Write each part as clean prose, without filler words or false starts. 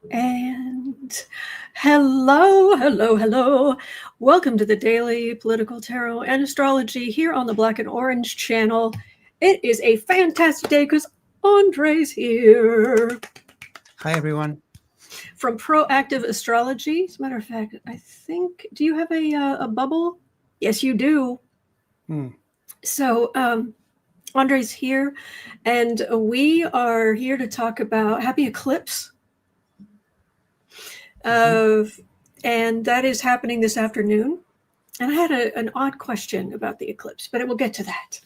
And hello, hello, hello. Welcome to the Daily Political Tarot and Astrology here on the Black and Orange channel. It is a fantastic day because Andre's here. Hi, everyone. From Proactive Astrology. As a matter of fact, I think, do you have a bubble? Yes, you do. So, Andre's here, and we are here to talk about Happy Eclipse. And that is happening this afternoon. And I had an odd question about the eclipse, but we'll get to that.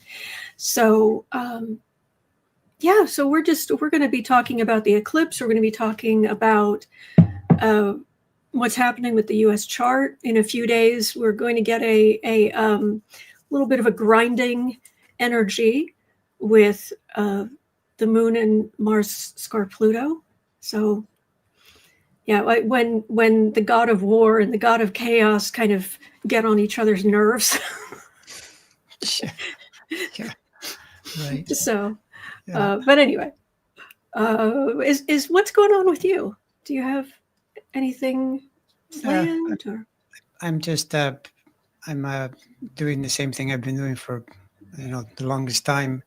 So, so we're going to be talking about the eclipse. We're going to be talking about what's happening with the U.S. chart. In a few days, we're going to get a little bit of a grinding energy with the moon and Mars square Pluto. So, yeah, when the god of war and the god of chaos kind of get on each other's nerves. Yeah. Right. So, but anyway, is what's going on with you? Do you have anything planned? I'm just I'm doing the same thing I've been doing for the longest time.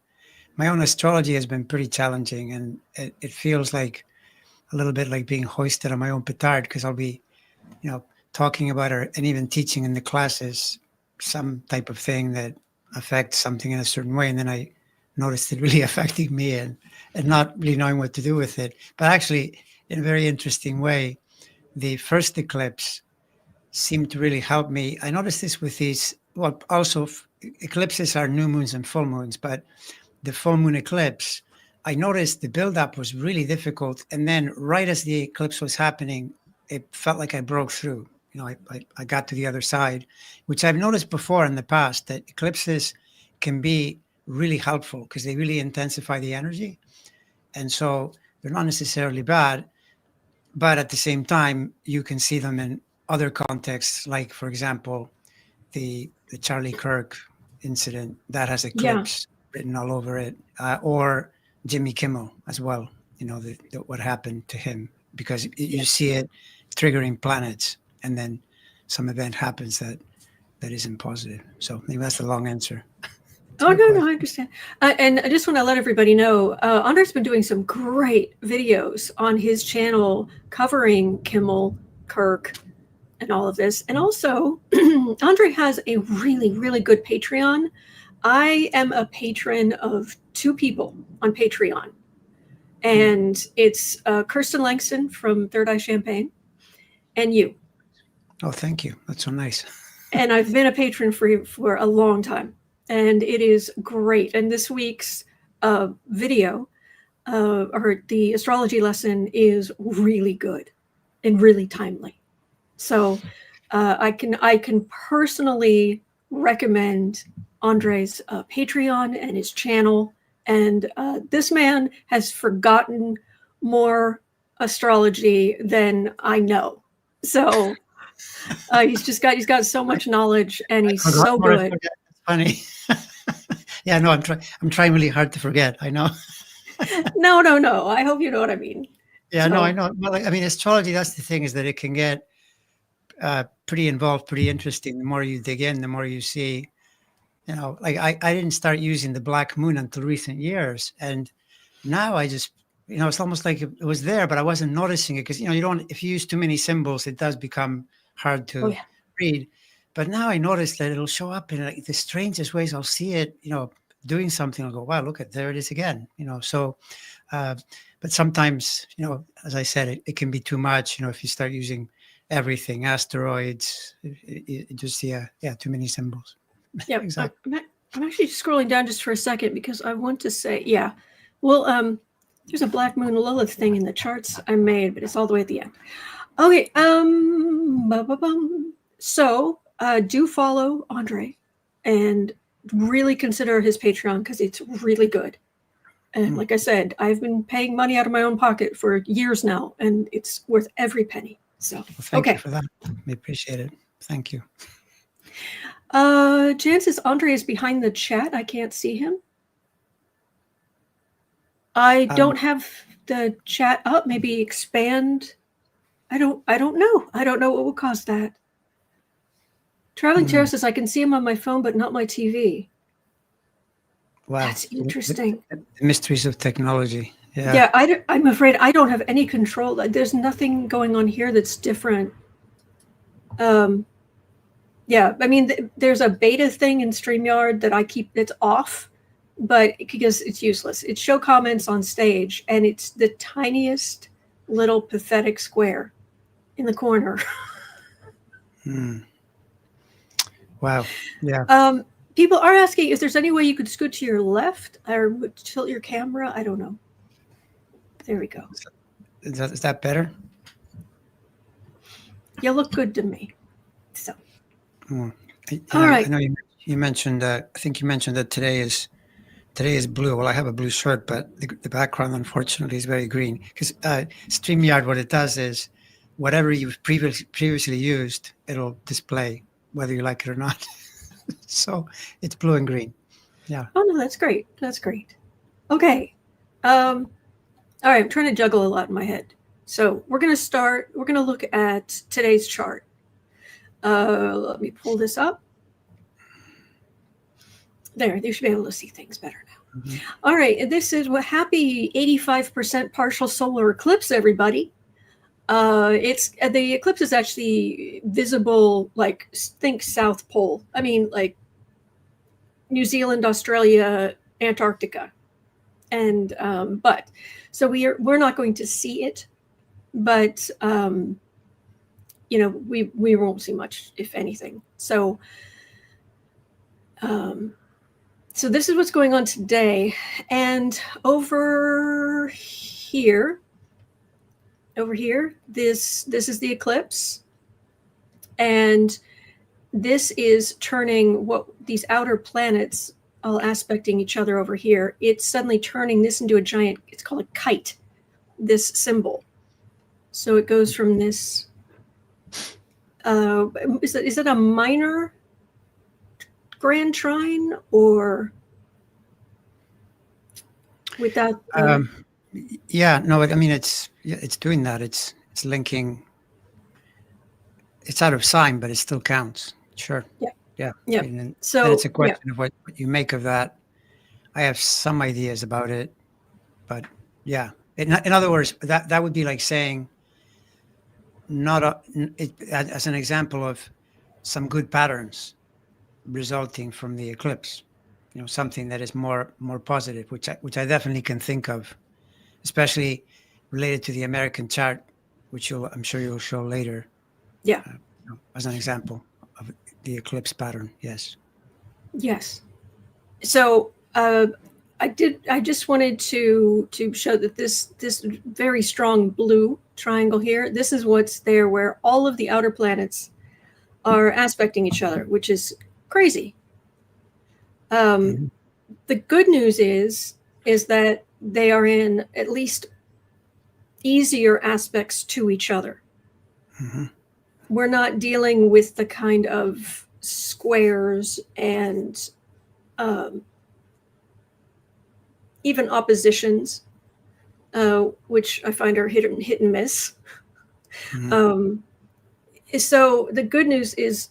My own astrology has been pretty challenging, and it feels like a little bit like being hoisted on my own petard, because I'll be talking about it and even teaching in the classes some type of thing that affects something in a certain way, and then I noticed it really affecting me and not really knowing what to do with it. But actually, in a very interesting way, the first eclipse seemed to really help me. I noticed this with these, well, also eclipses are new moons and full moons, but the full moon eclipse, I noticed the buildup was really difficult. And then right as the eclipse was happening, it felt like I broke through. I got to the other side, which I've noticed before in the past, that eclipses can be really helpful because they really intensify the energy. And so they're not necessarily bad, but at the same time, you can see them in other contexts, like, for example, the Charlie Kirk incident that has eclipse written all over it, or Jimmy Kimmel as well, what happened to him, because you see it triggering planets, and then some event happens that isn't positive. So maybe that's the long answer. Oh, no, I understand. And I just want to let everybody know, Andre's been doing some great videos on his channel covering Kimmel, Kirk, and all of this. And also, Andre has a really, really good Patreon. I am a patron of two people on Patreon. And it's Kirsten Langston from Third Eye Champagne and you. Oh, thank you. That's so nice. And I've been a patron for a long time. And it is great. And this week's video, or the astrology lesson, is really good and really timely. So I can personally recommend Andre's Patreon and his channel. And this man has forgotten more astrology than I know. So he's got so much knowledge, and he's so good. It's funny. Yeah, no, I'm trying really hard to forget. I know. No. I hope you know what I mean. Yeah, so, no, I know. Well, I mean, astrology, that's the thing, is that it can get pretty involved, pretty interesting. The more you dig in, the more you see. Like I didn't start using the black moon until recent years, and now I just, it's almost like it was there, but I wasn't noticing it, because if you use too many symbols, it does become hard to read. But now I notice that it'll show up in like the strangest ways. I'll see it, doing something. I'll go, wow, look at, there it is again. So, but sometimes, as I said, it can be too much. If you start using everything, asteroids, it just too many symbols. Yeah, exactly. I'm actually scrolling down just for a second because I want to say, well, there's a Black Moon Lilith thing in the charts I made, but it's all the way at the end. Okay, so do follow Andre and really consider his Patreon, because it's really good. And like I said, I've been paying money out of my own pocket for years now, and it's worth every penny. So, thank you for that. I appreciate it. Thank you. Chances Andre is behind the chat. I can't see him. I don't have the chat up. Maybe expand I don't know. I don't know what will cause that. Traveling Tarot says I can see them on my phone, but not my TV. Wow. That's interesting. The mysteries of technology. Yeah. Yeah, I'm afraid I don't have any control. There's nothing going on here that's different. Yeah, I mean, there's a beta thing in StreamYard that I keep, it's off, but because it's useless. It's show comments on stage, and it's the tiniest little pathetic square in the corner. Wow. Yeah. People are asking if there's any way you could scoot to your left or tilt your camera. I don't know. There we go. Is that better? You look good to me. So. All right. I know you mentioned. I think you mentioned that today is blue. Well, I have a blue shirt, but the background, unfortunately, is very green. Because StreamYard, what it does is, whatever you've previously used, it'll display whether you like it or not. So it's blue and green. Yeah. Oh no, that's great. That's great. Okay. All right. I'm trying to juggle a lot in my head. So we're going to look at today's chart. Let me pull this up. There, you should be able to see things better now. Mm-hmm. All right. This is happy 85% partial solar eclipse, everybody. It's the eclipse is actually visible, like think South Pole. I mean, like New Zealand, Australia, Antarctica. And but so we're not going to see it, but we won't see much, if anything. So so this is what's going on today. And over here, this is the eclipse, and this is turning what these outer planets all aspecting each other over here. It's suddenly turning this into a giant, it's called a kite, this symbol. So it goes from this, is it a minor grand trine, or without? Yeah, no, I mean, it's doing that. It's linking. It's out of sign, but it still counts. Sure. Yeah. So then it's a question of what you make of that. I have some ideas about it, but yeah. In other words, that would be like saying, as an example of some good patterns resulting from the eclipse. Something that is more positive, which I definitely can think of, especially related to the American chart, which I'm sure you'll show later. Yeah. As an example of the eclipse pattern. Yes. So I just wanted to show that this very strong blue triangle here, this is what's there where all of the outer planets are aspecting each other, which is crazy. The good news is that they are in at least easier aspects to each other. We're not dealing with the kind of squares and even oppositions, which I find are hit and miss. So the good news is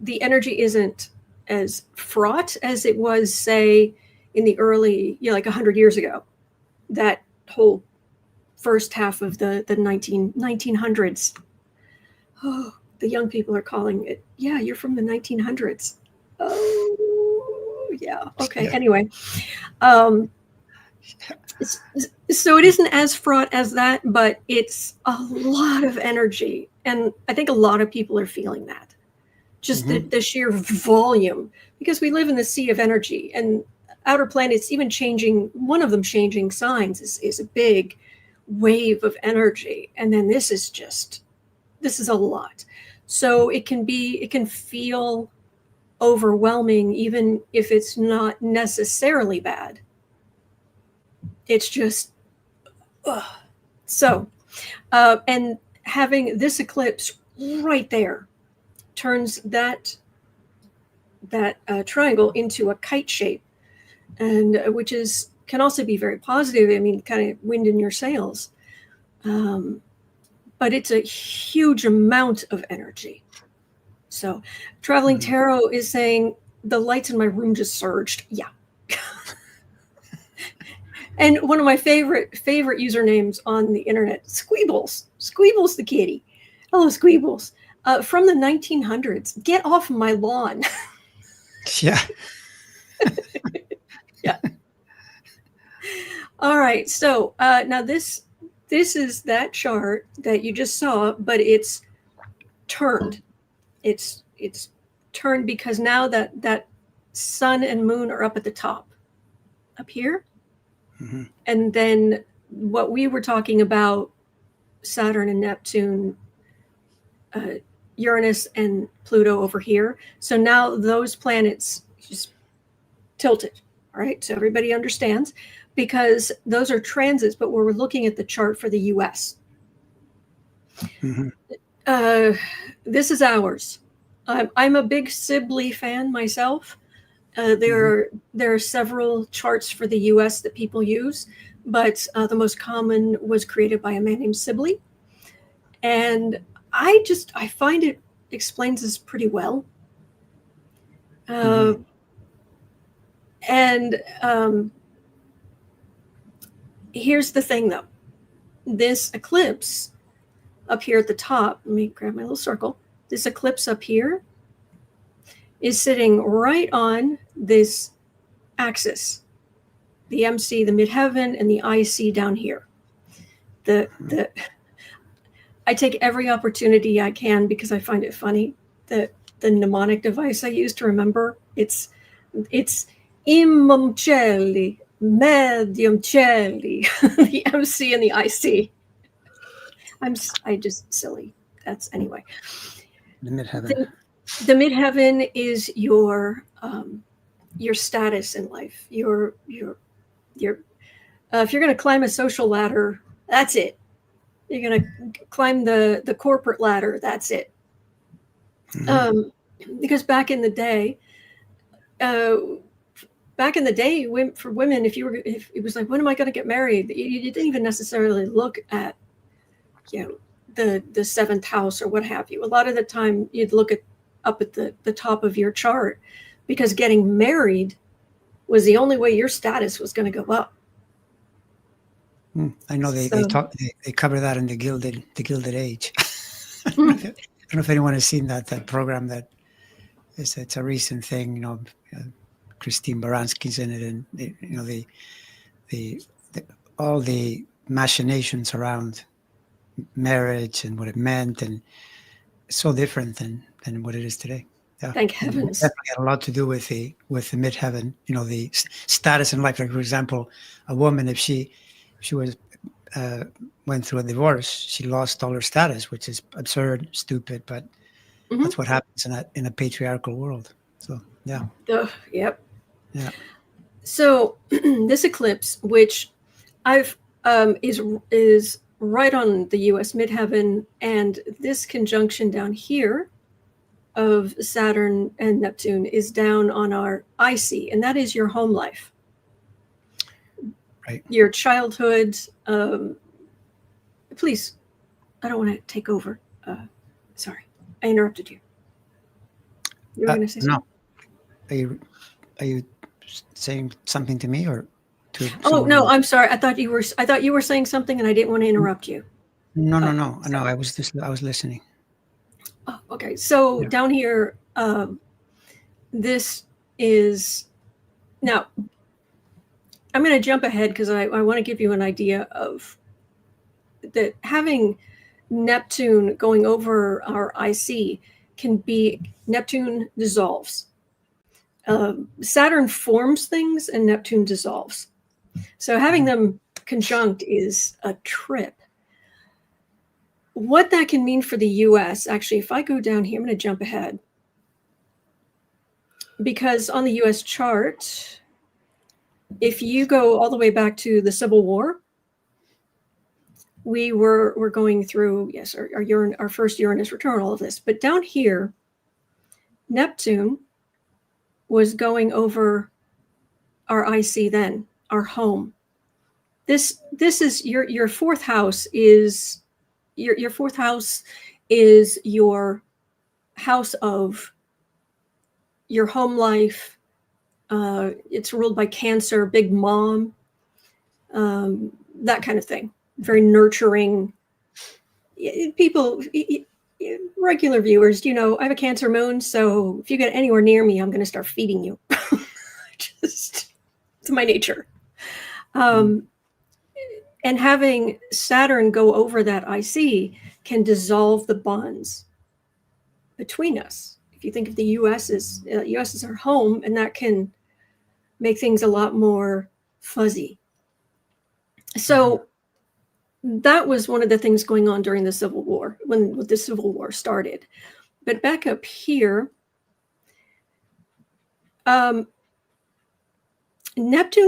the energy isn't as fraught as it was, say, in the early, like 100 years ago. That whole first half of the 1900s. Oh, the young people are calling it. Yeah, you're from the 1900s. Oh, yeah. Okay. Yeah. Anyway, so it isn't as fraught as that, but it's a lot of energy, and I think a lot of people are feeling that. Just the sheer volume, because we live in the sea of energy, and outer planets even changing. One of them changing signs is a big wave of energy, and then this is a lot. So it can feel overwhelming, even if it's not necessarily bad. It's just so and having this eclipse right there turns that triangle into a kite shape, and which can also be very positive. I mean, kind of wind in your sails. but it's a huge amount of energy. So Traveling Tarot is saying the lights in my room just surged. Yeah. And one of my favorite usernames on the internet, Squeebles. Squeebles the kitty. Hello, Squeebles. From the 1900s. Get off my lawn. Yeah. Yeah. All right. So now this is that chart that you just saw, but it's turned. It's turned because now that sun and moon are up at the top, up here. Mm-hmm. And then what we were talking about, Saturn and Neptune, Uranus and Pluto over here. So now those planets just tilted. All right. So everybody understands, because those are transits, but we're looking at the chart for the US. Mm-hmm. This is ours. I'm a big Sibley fan myself. There are several charts for the US that people use, but the most common was created by a man named Sibley. And I find it explains this pretty well. And here's the thing, though. This eclipse up here at the top, let me grab my little circle. This eclipse up here is sitting right on this axis, the MC, the midheaven, and the IC down here. I take every opportunity I can, because I find it funny, that the mnemonic device I use to remember, it's Imum Celli, Medium Celli, the MC and the IC. I just silly. That's anyway. The midheaven. The midheaven is your status in life. Your if you're going to climb a social ladder, that's it. You're going to climb the corporate ladder, that's it. Because back in the day, for women, if it was like, when am I going to get married? You didn't even necessarily look at, the seventh house or what have you. A lot of the time you'd look up at the top of your chart, because getting married was the only way your status was going to go up. I know they cover that in the Gilded Age. I don't know if anyone has seen that program. It's a recent thing. Christine Baranski's in it, and all the machinations around marriage and what it meant, and it's so different than what it is today. Yeah. Thank heavens. It definitely had a lot to do with the midheaven. The status in life. Like, for example, a woman, if she was went through a divorce, she lost all her status, which is absurd, stupid, but that's what happens in a patriarchal world. So yeah. Yep. Yeah. So this eclipse, which I've is right on the U.S. midheaven, and this conjunction down here of Saturn and Neptune is down on our IC, and that is your home life. Right. Your childhood. Please, I don't want to take over. Sorry, I interrupted you. You were going to say something? No. Are you saying something to me or to? Oh no, I'm sorry. I thought you were saying something, and I didn't want to interrupt you. No. I was listening. Oh, okay. So down here, this is now. I'm going to jump ahead because I want to give you an idea of that. Having Neptune going over our IC can be Neptune dissolves. Saturn forms things and Neptune dissolves. So having them conjunct is a trip. What that can mean for the US, actually, if I go down here, I'm going to jump ahead. Because on the US chart, if you go all the way back to the Civil War, we're going through, yes, our first Uranus return, all of this. But down here, Neptune was going over our IC then, our home. This is your fourth house is your fourth house is your house of your home life. It's ruled by Cancer, big mom, that kind of thing. Very nurturing. People, regular viewers, you know, I have a Cancer moon, so if you get anywhere near me, I'm going to start feeding you. Just, it's my nature. And having Saturn go over that IC can dissolve the bonds between us. If you think of the U.S. as our home, and that can make things a lot more fuzzy. So that was one of the things going on during the Civil War, when the Civil War started. But back up here, Neptune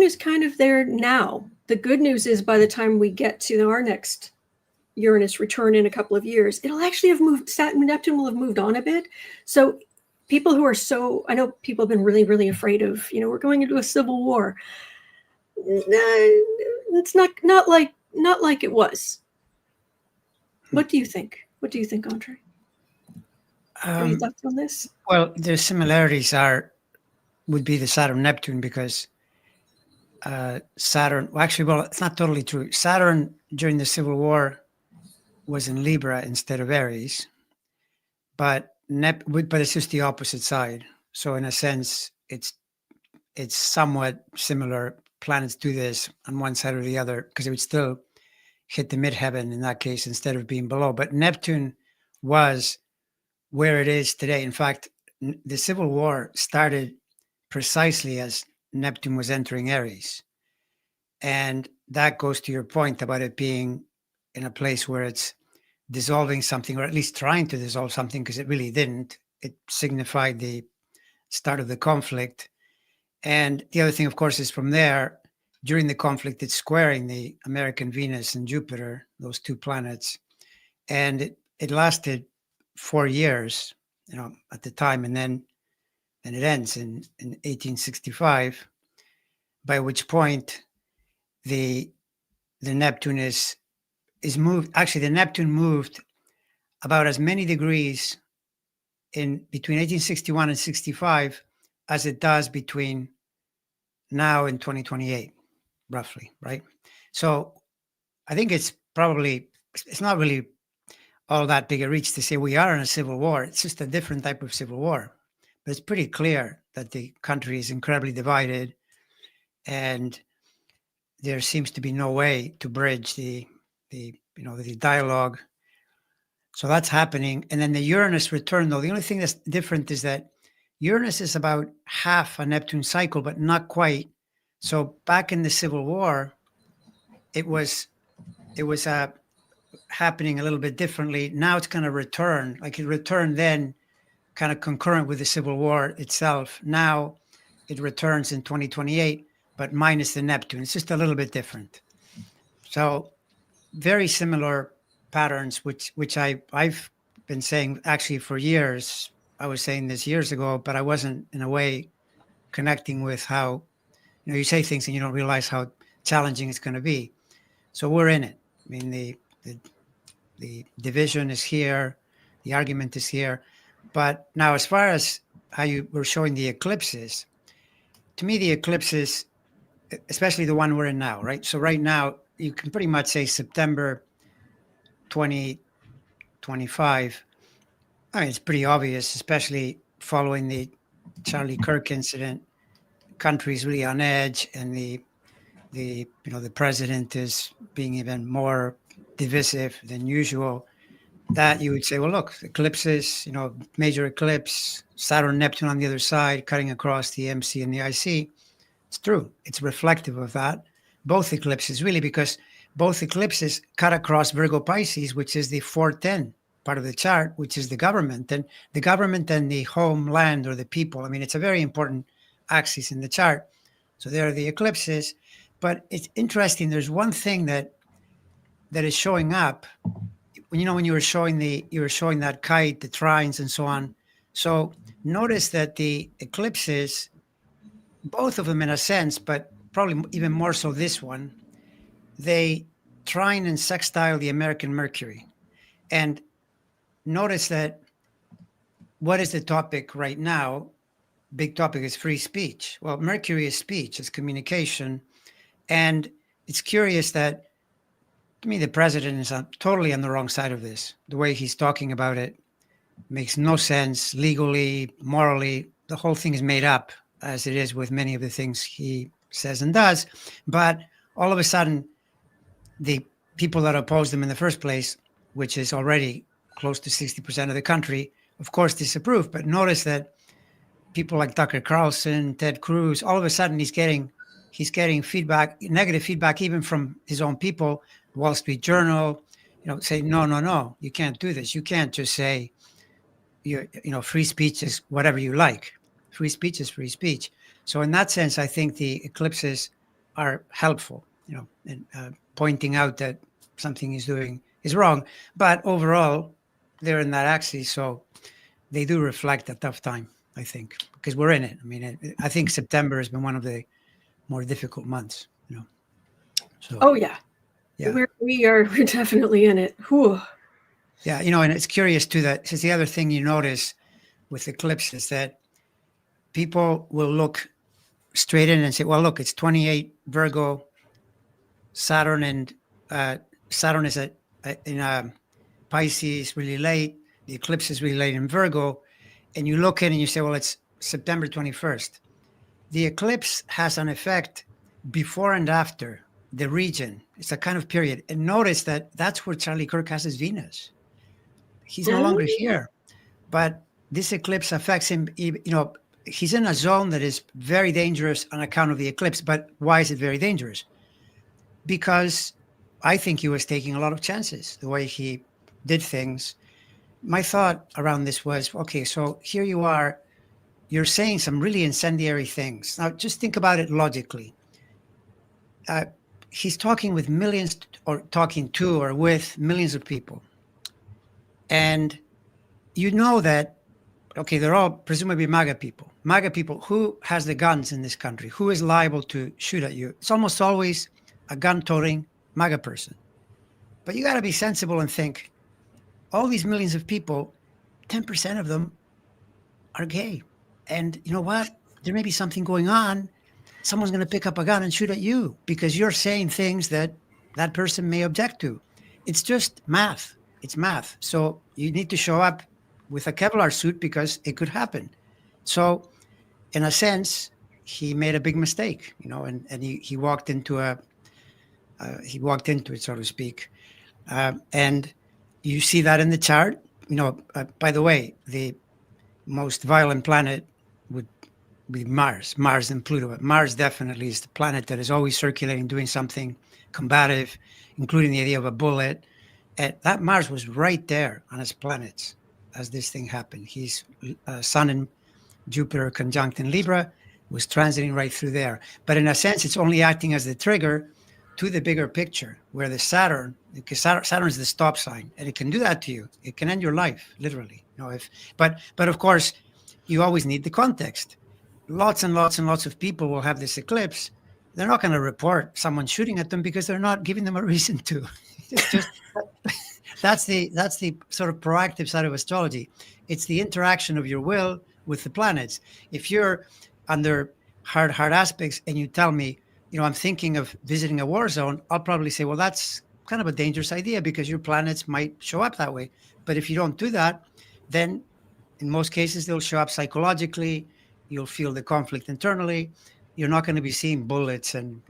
is kind of there now. The good news is by the time we get to our next Uranus return in a couple of years, it'll actually have moved, Neptune will have moved on a bit. So people who are I know people have been really, really afraid of, you know, we're going into a civil war. It's not like it was. What do you think? What do you think, Andre? Any thoughts on this? Well, the similarities would be the Saturn Neptune, because Saturn, it's not totally true. Saturn during the Civil War was in Libra instead of Aries, but it's just the opposite side. So in a sense, it's somewhat similar. Planets do this on one side or the other, because it would still hit the midheaven in that case instead of being below. But Neptune was where it is today. In fact, the Civil War started precisely as Neptune was entering Aries. And that goes to your point about it being in a place where it's dissolving something, or at least trying to dissolve something, because it really didn't. It signified the start of the conflict. And the other thing, of course, is from there, during the conflict, it's squaring the American Venus and Jupiter, those two planets. And it lasted 4 years, you know, at the time, and then it ends in 1865, by which point the Neptune is moved. Actually, the Neptune moved about as many degrees in between 1861 and 65 as it does between now and 2028, roughly, right? So I think it's not really all that big a reach to say we are in a civil war. It's just a different type of civil war. But it's pretty clear that the country is incredibly divided, and there seems to be no way to bridge the dialogue. So that's happening. And then the Uranus return, though, the only thing that's different is that Uranus is about half a Neptune cycle, but not quite. So back in the Civil War, it was happening a little bit differently. Now it's going to return, like it returned then, kind of concurrent with the Civil War itself. Now it returns in 2028, but minus the Neptune. It's just a little bit different. So very similar patterns, which I've been saying actually for years. I was saying this years ago, but I wasn't in a way connecting with how, you know, you say things and you don't realize how challenging it's going to be. So we're in it. I mean, the division is here, the argument is here. But now, as far as how you were showing the eclipses, to me, the eclipses, especially the one we're in now, right? So right now, you can pretty much say September 2025. I mean, it's pretty obvious, especially following the Charlie Kirk incident. The country's really on edge, and the president is being even more divisive than usual. That you would say, well, look, eclipses, major eclipse, Saturn, Neptune on the other side, cutting across the MC and the IC. It's true. It's reflective of that. Both eclipses, really, because both eclipses cut across Virgo Pisces, which is the 410 part of the chart, which is the government and the homeland or the people. I mean, it's a very important axis in the chart. So there are the eclipses. But it's interesting. There's one thing that is showing up. When you were showing that kite, the trines, and so on. So notice that the eclipses, both of them in a sense, but probably even more so this one, they trine and sextile the American Mercury. And notice that what is the topic right now? Big topic is free speech. Well, Mercury is speech, it's communication. And it's curious that, to me, the president is totally on the wrong side of this. The way he's talking about it makes no sense legally, morally. The whole thing is made up, as it is with many of the things he says and does. But all of a sudden, the people that oppose them in the first place, which is already close to 60% of the country, of course, disapprove. But notice that people like Tucker Carlson, Ted Cruz, all of a sudden he's getting feedback, negative feedback, even from his own people. Wall Street Journal, say, no, you can't do this. You can't just say, free speech is whatever you like. Free speech is free speech. So in that sense, I think the eclipses are helpful, in pointing out that something he's doing is wrong. But overall, they're in that axis, so they do reflect a tough time, I think, because we're in it. I mean, I think September has been one of the more difficult months, So, oh yeah. We're definitely in it. Whew. Yeah, and it's curious too that it's the other thing you notice with eclipses, that people will look straight in and say, well, look, it's 28 Virgo, Saturn, and Saturn is in Pisces really late. The eclipse is really late in Virgo. And you look in and you say, well, it's September 21st. The eclipse has an effect before and after the region. It's a kind of period. And notice that that's where Charlie Kirk has his Venus. He's no longer here. But this eclipse affects him. He's in a zone that is very dangerous on account of the eclipse. But why is it very dangerous? Because I think he was taking a lot of chances, the way he did things. My thought around this was, okay, so here you are, you're saying some really incendiary things. Now, just think about it logically. He's talking with millions, or talking to or with millions of people. And you know that, okay, they're all presumably MAGA people. MAGA people, who has the guns in this country? Who is liable to shoot at you? It's almost always a gun-toting MAGA person. But you got to be sensible and think, all these millions of people, 10% of them are gay. And you know what? There may be something going on. Someone's going to pick up a gun and shoot at you because you're saying things that that person may object to. It's just math. It's math. So you need to show up with a Kevlar suit because it could happen. So in a sense, he made a big mistake, and he walked into it, so to speak. And you see that in the chart. By the way, the most violent planet would be Mars and Pluto. But Mars definitely is the planet that is always circulating, doing something combative, including the idea of a bullet. And that Mars was right there on his planets as this thing happened. He's Sun and Jupiter conjunct in Libra, was transiting right through there. But in a sense, it's only acting as the trigger to the bigger picture, where the Saturn, because Saturn is the stop sign, and it can do that to you. It can end your life, literally. But of course, you always need the context. Lots and lots and lots of people will have this eclipse. They're not going to report someone shooting at them because they're not giving them a reason to. It's just that's the sort of proactive side of astrology. It's the interaction of your will with the planets. If you're under hard aspects and you tell me, I'm thinking of visiting a war zone, I'll probably say, well, that's kind of a dangerous idea because your planets might show up that way. But if you don't do that, then in most cases, they'll show up psychologically. You'll feel the conflict internally. You're not going to be seeing bullets and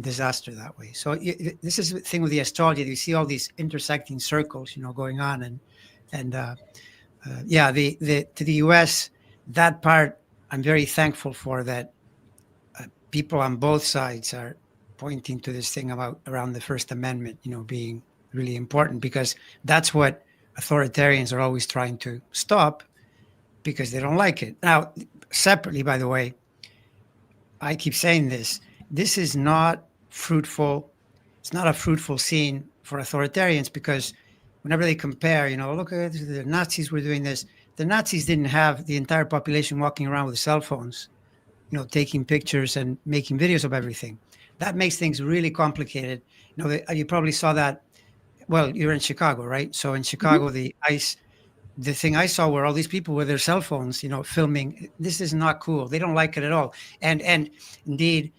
disaster that way. So this is the thing with the astrology. You see all these intersecting circles, going on, and to the U.S., that part I'm very thankful for, that people on both sides are pointing to this thing around the First Amendment, being really important, because that's what authoritarians are always trying to stop because they don't like it. Now, separately, by the way, I keep saying this is not fruitful. It's not a fruitful scene for authoritarians, because whenever they compare, look at the Nazis were doing this. The Nazis didn't have the entire population walking around with cell phones, taking pictures and making videos of everything. That makes things really complicated. You probably saw that well, you're in Chicago, right? So in Chicago, the thing I saw were all these people with their cell phones, filming. This is not cool. They don't like it at all. And indeed,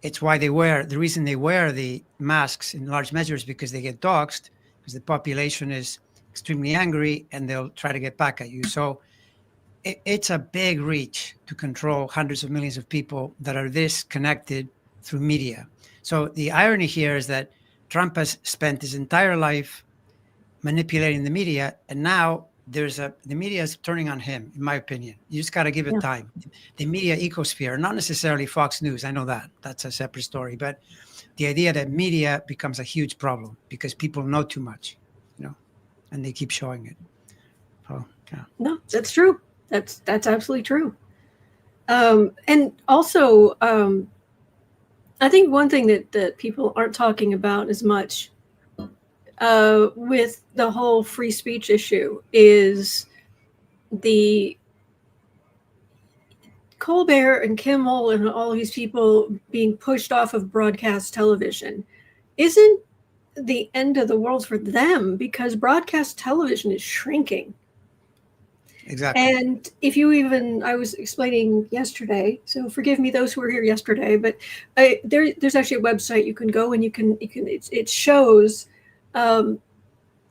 it's why the reason they wear the masks in large measures because they get doxxed, because the population is extremely angry and they'll try to get back at you. So it's a big reach to control hundreds of millions of people that are this connected through media. So the irony here is that Trump has spent his entire life manipulating the media, and now the media is turning on him, in my opinion. You just got to give it Yeah. time. The media ecosphere, not necessarily Fox News, I know that's a separate story, but the idea that media becomes a huge problem because people know too much, and they keep showing it. So yeah. No, that's true. That's absolutely true. And also, I think one thing that people aren't talking about as much with the whole free speech issue is the Colbert and Kimmel and all these people being pushed off of broadcast television isn't the end of the world for them because broadcast television is shrinking. Exactly. And if you I was explaining yesterday, so forgive me those who were here yesterday, but there's actually a website you can go and it shows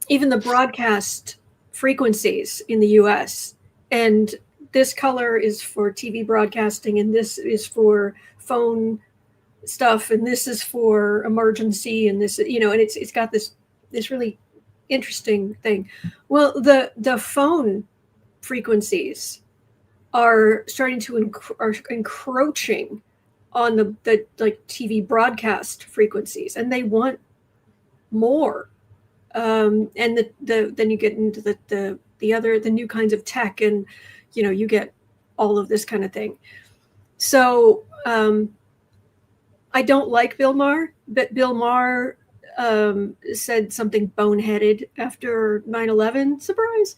even the broadcast frequencies in the US. And this color is for TV broadcasting, and this is for phone stuff, and this is for emergency, and this, and it's got this really interesting thing. Well, the phone frequencies are starting to are encroaching on the like TV broadcast frequencies, and they want more. And then you get into the new kinds of tech, and you get all of this kind of thing. So I don't like Bill Maher, but Bill Maher said something boneheaded after 9/11. Surprise!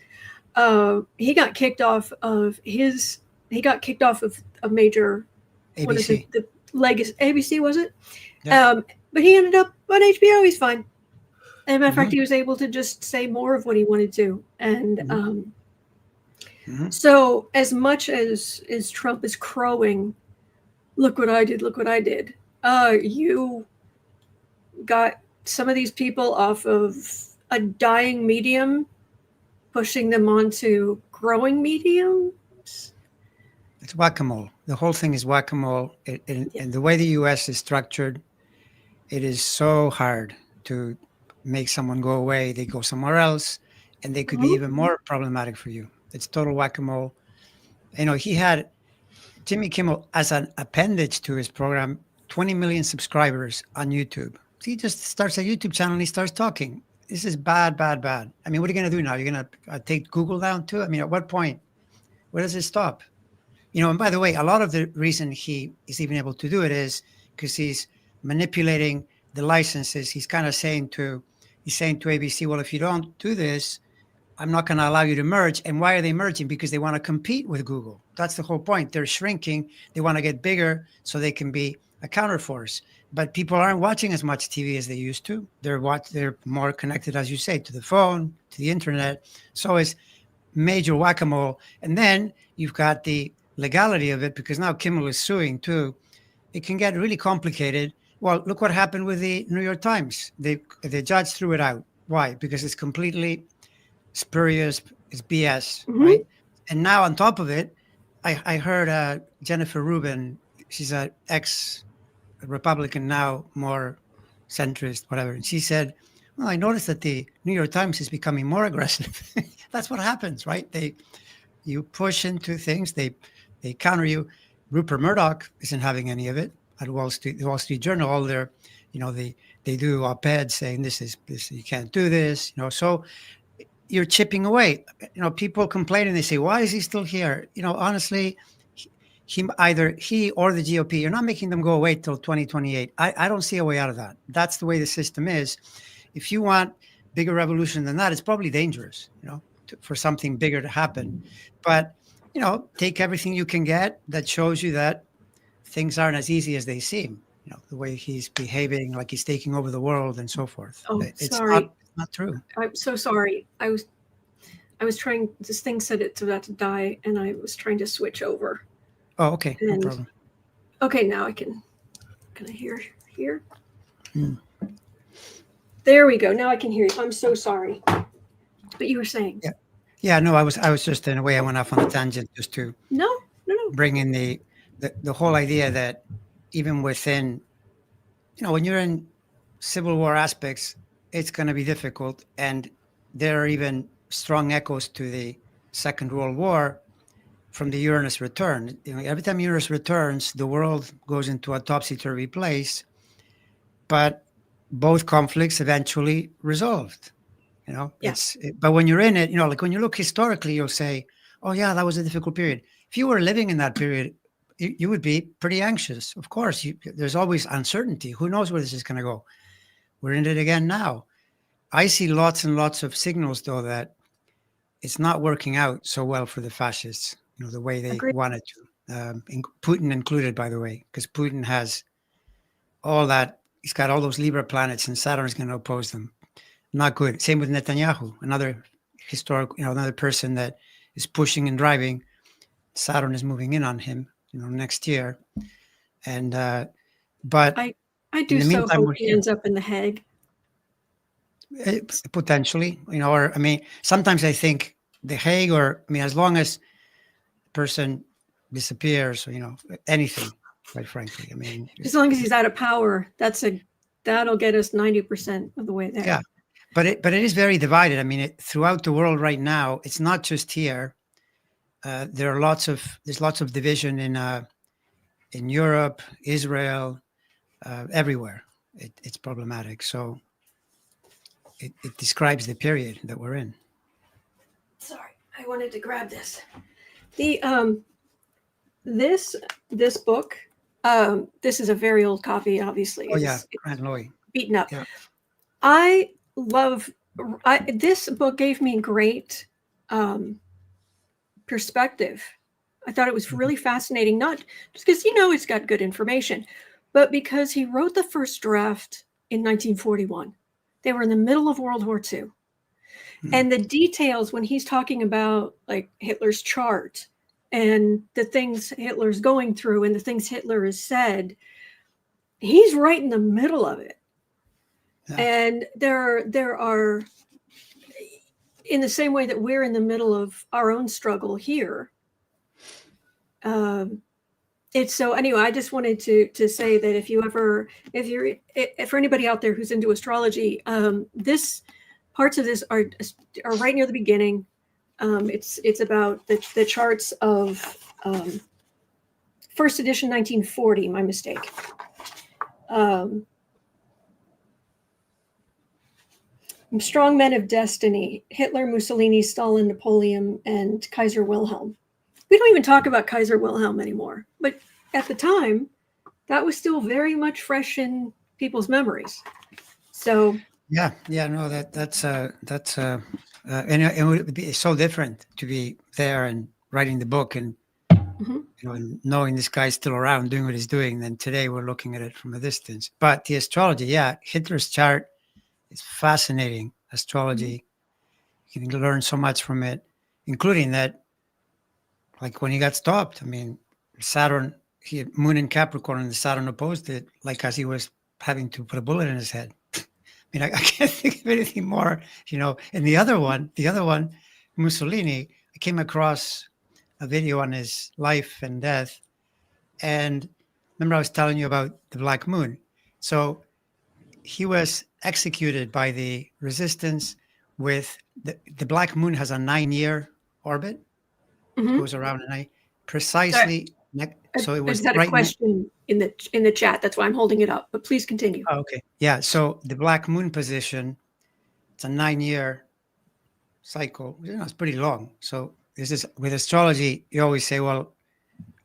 He got kicked off of a major ABC. What is it? The legacy ABC, was it? Yeah. But he ended up on HBO. He's fine. As a matter of fact, he was able to just say more of what he wanted to. And so as much as Trump is crowing, look what I did, you got some of these people off of a dying medium, pushing them onto growing mediums. It's whack-a-mole. The whole thing is whack-a-mole. And the way the U.S. is structured, it is so hard to make someone go away. They go somewhere else, and they could be even more problematic for you. It's total whack-a-mole. He had Jimmy Kimmel as an appendage to his program, 20 million subscribers on YouTube. So he just starts a YouTube channel and he starts talking. This is bad, bad, bad. I mean, what are you going to do now? You're going to take Google down too? I mean, at what point? Where does it stop? And by the way, a lot of the reason he is even able to do it is because he's manipulating the licenses. He's kind of saying to ABC, well, if you don't do this, I'm not going to allow you to merge. And why are they merging? Because they want to compete with Google. That's the whole point. They're shrinking. They want to get bigger so they can be a counterforce. But people aren't watching as much TV as they used to. They're more connected, as you say, to the phone, to the internet. So it's major whack-a-mole. And then you've got the legality of it, because now Kimmel is suing too. It can get really complicated. Well, look what happened with the New York Times. The judge threw it out. Why? Because it's completely spurious. It's BS, right? And now on top of it, I heard Jennifer Rubin. She's an ex-Republican, now more centrist, whatever. And she said, well, I noticed that the New York Times is becoming more aggressive. That's what happens, right? You push into things, they counter you. Rupert Murdoch isn't having any of it at the Wall Street Journal. All their, they do op-eds saying this, you can't do this, so you're chipping away. People complain and they say, why is he still here? Honestly, either he or the GOP, you're not making them go away till 2028. I don't see a way out of that. That's the way the system is. If you want bigger revolution than that, it's probably dangerous, for something bigger to happen. But, take everything you can get that shows you that things aren't as easy as they seem. The way he's behaving, like he's taking over the world and so forth. Oh, It's sorry. not true. I'm so sorry. I was trying. This thing said it's about to die, and I was trying to switch over. Oh, okay, no And problem. okay, now I can. Can I hear here? Hmm. There we go. Now I can hear you. I'm so sorry. But you were saying? Yeah, yeah. No, I was just in a way I went off on a tangent just to No, no, no. bring in the whole idea that even within, when you're in civil war aspects, it's going to be difficult, and there are even strong echoes to the Second World War from the Uranus return. Every time Uranus returns, the world goes into a topsy-turvy place, but both conflicts eventually resolved. Yeah, But when you're in it, like when you look historically, you'll say, oh yeah, that was a difficult period. If you were living in that period, you would be pretty anxious. Of course, there's always uncertainty. Who knows where this is going to go? We're in it again now. I see lots and lots of signals, though, that it's not working out so well for the fascists, the way they agreed. wanted to. Putin included, by the way, because Putin has all that. He's got all those Libra planets, and Saturn is going to oppose them. Not good. Same with Netanyahu, another another person that is pushing and driving. Saturn is moving in on him, next year. And but I in do the so meantime, hope we're he here. ends up in the Hague. Potentially, or sometimes I think the Hague, or as long as the person disappears, or anything, quite frankly. As long as he's out of power, that'll get us 90% of the way there. Yeah, but it is very divided. Throughout the world right now, it's not just here. There's lots of division in Europe, Israel, everywhere. It's problematic. So it describes the period that we're in. Sorry, I wanted to grab this. The this book. This is a very old copy. Obviously, Oh yeah, it's Grant Loy. beaten up. Yeah. I love this book. Gave me great perspective. I thought it was really fascinating, not just because it's got good information, but because he wrote the first draft in 1941. They were in the middle of World War II. And the details when he's talking about like Hitler's chart and the things Hitler's going through and the things Hitler has said, he's right in the middle of it. Yeah. And there are, in the same way that we're in the middle of our own struggle here. It's so anyway, I just wanted to say that if for anybody out there who's into astrology, this parts of this are right near the beginning. It's about the charts of first edition 1940. My mistake. Strong men of destiny: Hitler, Mussolini, Stalin, Napoleon, and Kaiser Wilhelm. We don't even talk about Kaiser Wilhelm anymore, but at the time, that was still very much fresh in people's memories. So no, that's and it would be so different to be there and writing the book and and knowing this guy's still around doing what he's doing. Then today we're looking at it from a distance. But the astrology, Hitler's chart is fascinating. Astrology, you can learn so much from it, including that. Like when he got stopped, Saturn, he had Moon in Capricorn, and the Saturn opposed it, like as he was having to put a bullet in his head. I can't think of anything more, And the other one, Mussolini, I came across a video on his life and death. And remember I was telling you about the Black Moon. So he was executed by the resistance with the Black Moon has a 9-year orbit. Goes around and precisely. So it was I just had a question in the chat. That's why I'm holding it up. But please continue. Oh, okay. Yeah. So the Black Moon position, it's a 9-year cycle. It's pretty long. So this is with astrology. You always say, well,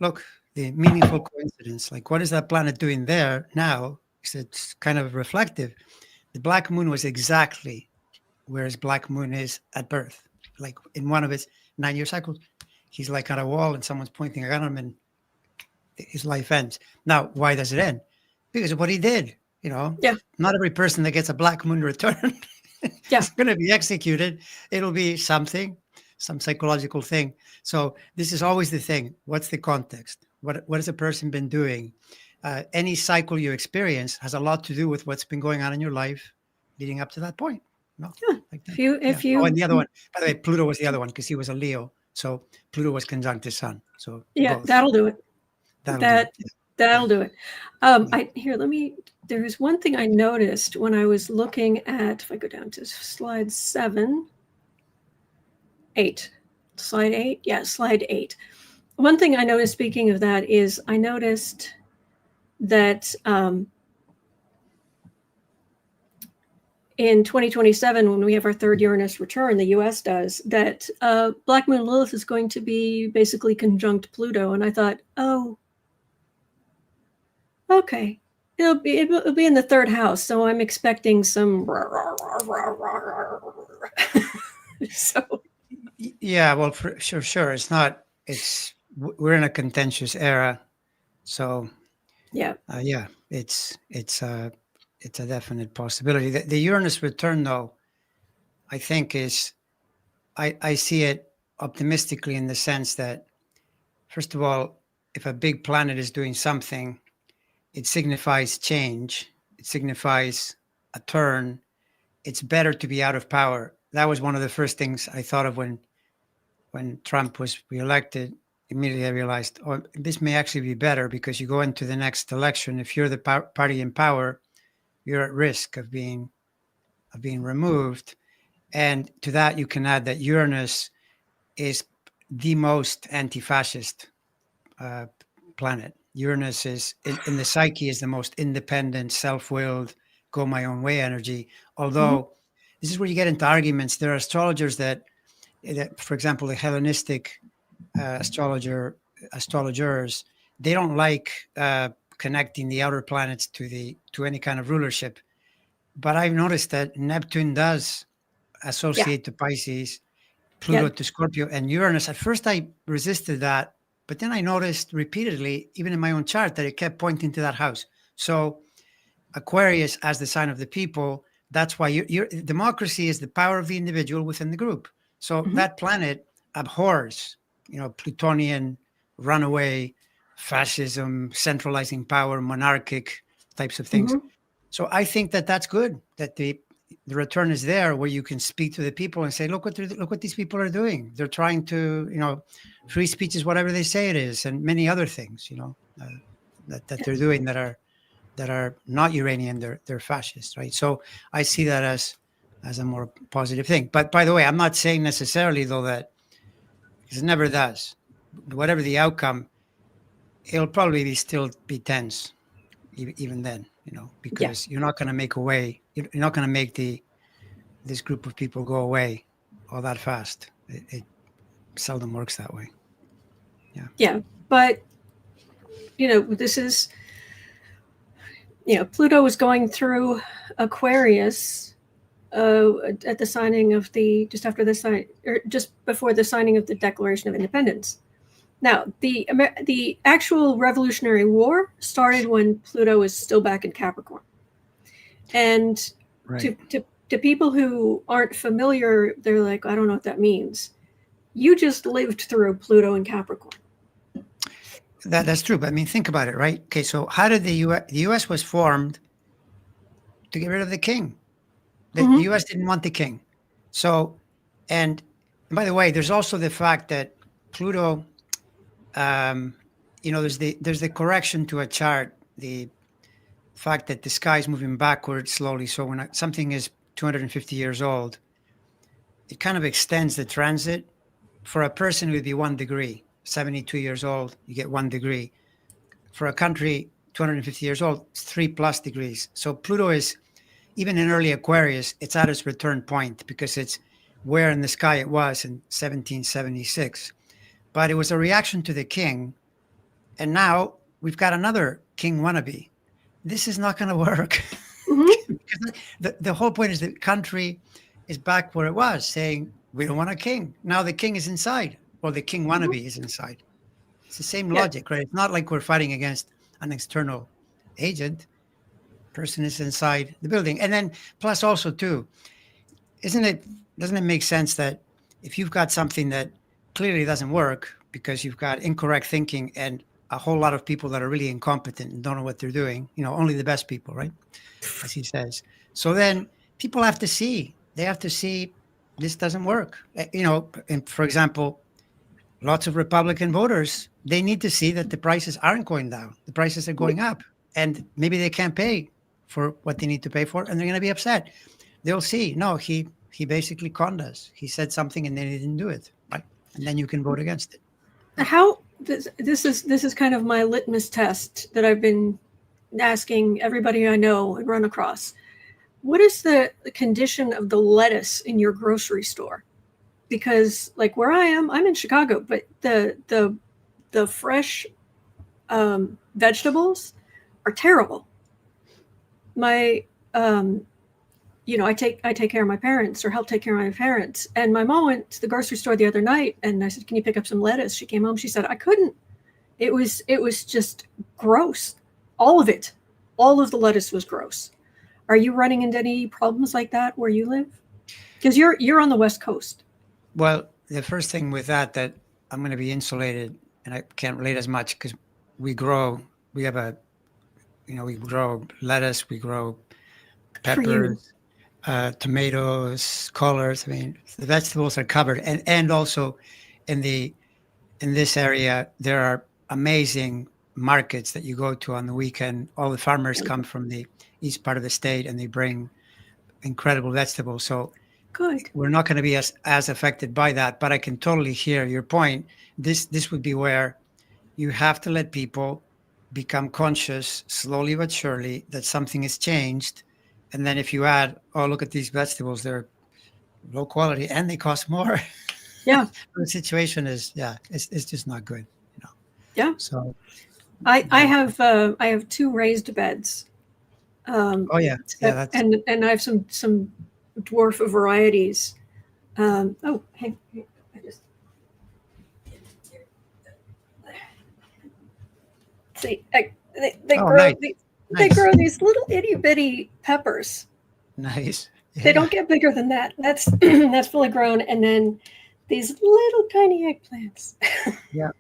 look, the meaningful coincidence. Like, what is that planet doing there now? It's kind of reflective. The Black Moon was exactly where his Black Moon is at birth, like in one of its 9-year cycles. He's like at a wall and someone's pointing a gun at him and his life ends. Now, why does it end? Because of what he did, Yeah. Not every person that gets a Black Moon return Yeah. It's going to be executed. It'll be something, some psychological thing. So this is always the thing. What's the context? What has a person been doing? Any cycle you experience has a lot to do with what's been going on in your life leading up to that point. No, Yeah. like that. If Oh, and you, the other one, by the way, Pluto was the other one because he was a Leo. So Pluto was conjunct his sun. So yeah, both. that'll do it. That'll do it. That Yeah. that'll do it. There's one thing I noticed when I was looking at, if I go down to slide 8, slide 8, yeah, slide 8. One thing I noticed, speaking of that, is I noticed that in 2027, when we have our third Uranus return, the US does, that Black Moon Lilith is going to be basically conjunct Pluto. And I thought, oh, okay. It'll be in the third house. So I'm expecting some. So. Yeah, well, for sure. We're in a contentious era. So Yeah. it's a definite possibility. The Uranus return, though, I think I see it optimistically in the sense that, first of all, if a big planet is doing something, it signifies change. It signifies a turn. It's better to be out of power. That was one of the first things I thought of when Trump was reelected. Immediately I realized, oh, this may actually be better because you go into the next election. If you're the party in power, you're at risk of being removed. And to that, you can add that Uranus is the most anti-fascist planet. Uranus is in the psyche is the most independent, self-willed, go my own way energy. Although this is where you get into arguments. There are astrologers that for example, the Hellenistic astrologers, they don't like connecting the outer planets to any kind of rulership. But I've noticed that Neptune does associate to Pisces, Pluto to Scorpio, and Uranus. At first, I resisted that, but then I noticed repeatedly, even in my own chart, that it kept pointing to that house. So Aquarius as the sign of the people. That's why democracy is the power of the individual within the group. So that planet abhors, Plutonian runaway fascism, centralizing power, monarchic types of things. So I think that that's good, that the return is there where you can speak to the people and say, look what these people are doing. They're trying to, free speech is whatever they say it is, and many other things, that they're doing that are not Uranian, they're fascist, right? So I see that as a more positive thing. But by the way, I'm not saying necessarily though that, because it never does. Whatever the outcome, it'll probably still be tense, even then, because you're not going to make you're not going to make this group of people go away all that fast. It seldom works that way. Yeah, but this is. Pluto was going through Aquarius at the signing of just before the signing of the Declaration of Independence. Now, the actual Revolutionary War started when Pluto was still back in Capricorn, and to people who aren't familiar, they're like, I don't know what that means. You just lived through Pluto and Capricorn. That's true, but I mean, think about it, right? Okay, so how did the U.S. was formed to get rid of the king? The U.S. didn't want the king. So, and by the way, there's also the fact that Pluto, there's the correction to a chart, the fact that the sky is moving backwards slowly. So when something is 250 years old, it kind of extends the transit. For a person, it would be 1 degree. 72 years old, you get 1 degree. For a country 250 years old, it's 3+ degrees. So Pluto is, even in early Aquarius, it's at its return point because it's where in the sky it was in 1776. But it was a reaction to the king. And now we've got another king wannabe. This is not going to work. The whole point is the country is back where it was, saying, we don't want a king. Now the king is inside. Well, the king wannabe is inside. It's the same logic, right? It's not like we're fighting against an external agent. Person is inside the building. And then plus also too, doesn't it make sense that if you've got something that clearly doesn't work because you've got incorrect thinking and a whole lot of people that are really incompetent and don't know what they're doing, only the best people, right? As he says. So then people have to see, this doesn't work. And for example, lots of Republican voters, they need to see that the prices aren't going down. The prices are going up. And maybe they can't pay for what they need to pay for, and they're going to be upset. They'll see, no, he basically conned us. He said something and then he didn't do it, right? And then you can vote against it. How this is kind of my litmus test that I've been asking everybody I know and run across. What is the condition of the lettuce in your grocery store? Because like where I am, I'm in Chicago, but the fresh vegetables are terrible. My I take care of my parents or help take care of my parents. And my mom went to the grocery store the other night and I said, "Can you pick up some lettuce?" She came home. She said, "I couldn't. It was just gross. All of it. All of the lettuce was gross." Are you running into any problems like that where you live? Because you're on the West Coast. Well, the first thing with that I'm going to be insulated and I can't relate as much because we grow lettuce, we grow peppers, tomatoes, collards. I mean, the vegetables are covered. And also in this area, there are amazing markets that you go to on the weekend. All the farmers come from the east part of the state and they bring incredible vegetables. So Good. We're not going to be as affected by that, but I can totally hear your point. This would be where you have to let people become conscious slowly but surely that something has changed. And then if you add, oh, look at these vegetables, they're low quality and they cost more. Yeah. The situation is, it's just not good. Yeah. So I have 2 raised beds. That's and I have some dwarf varieties. I just see. They grow nice. they grow these little itty bitty peppers. Nice. Yeah. They don't get bigger than that. That's that's fully grown, and then these little tiny eggplants. Yeah.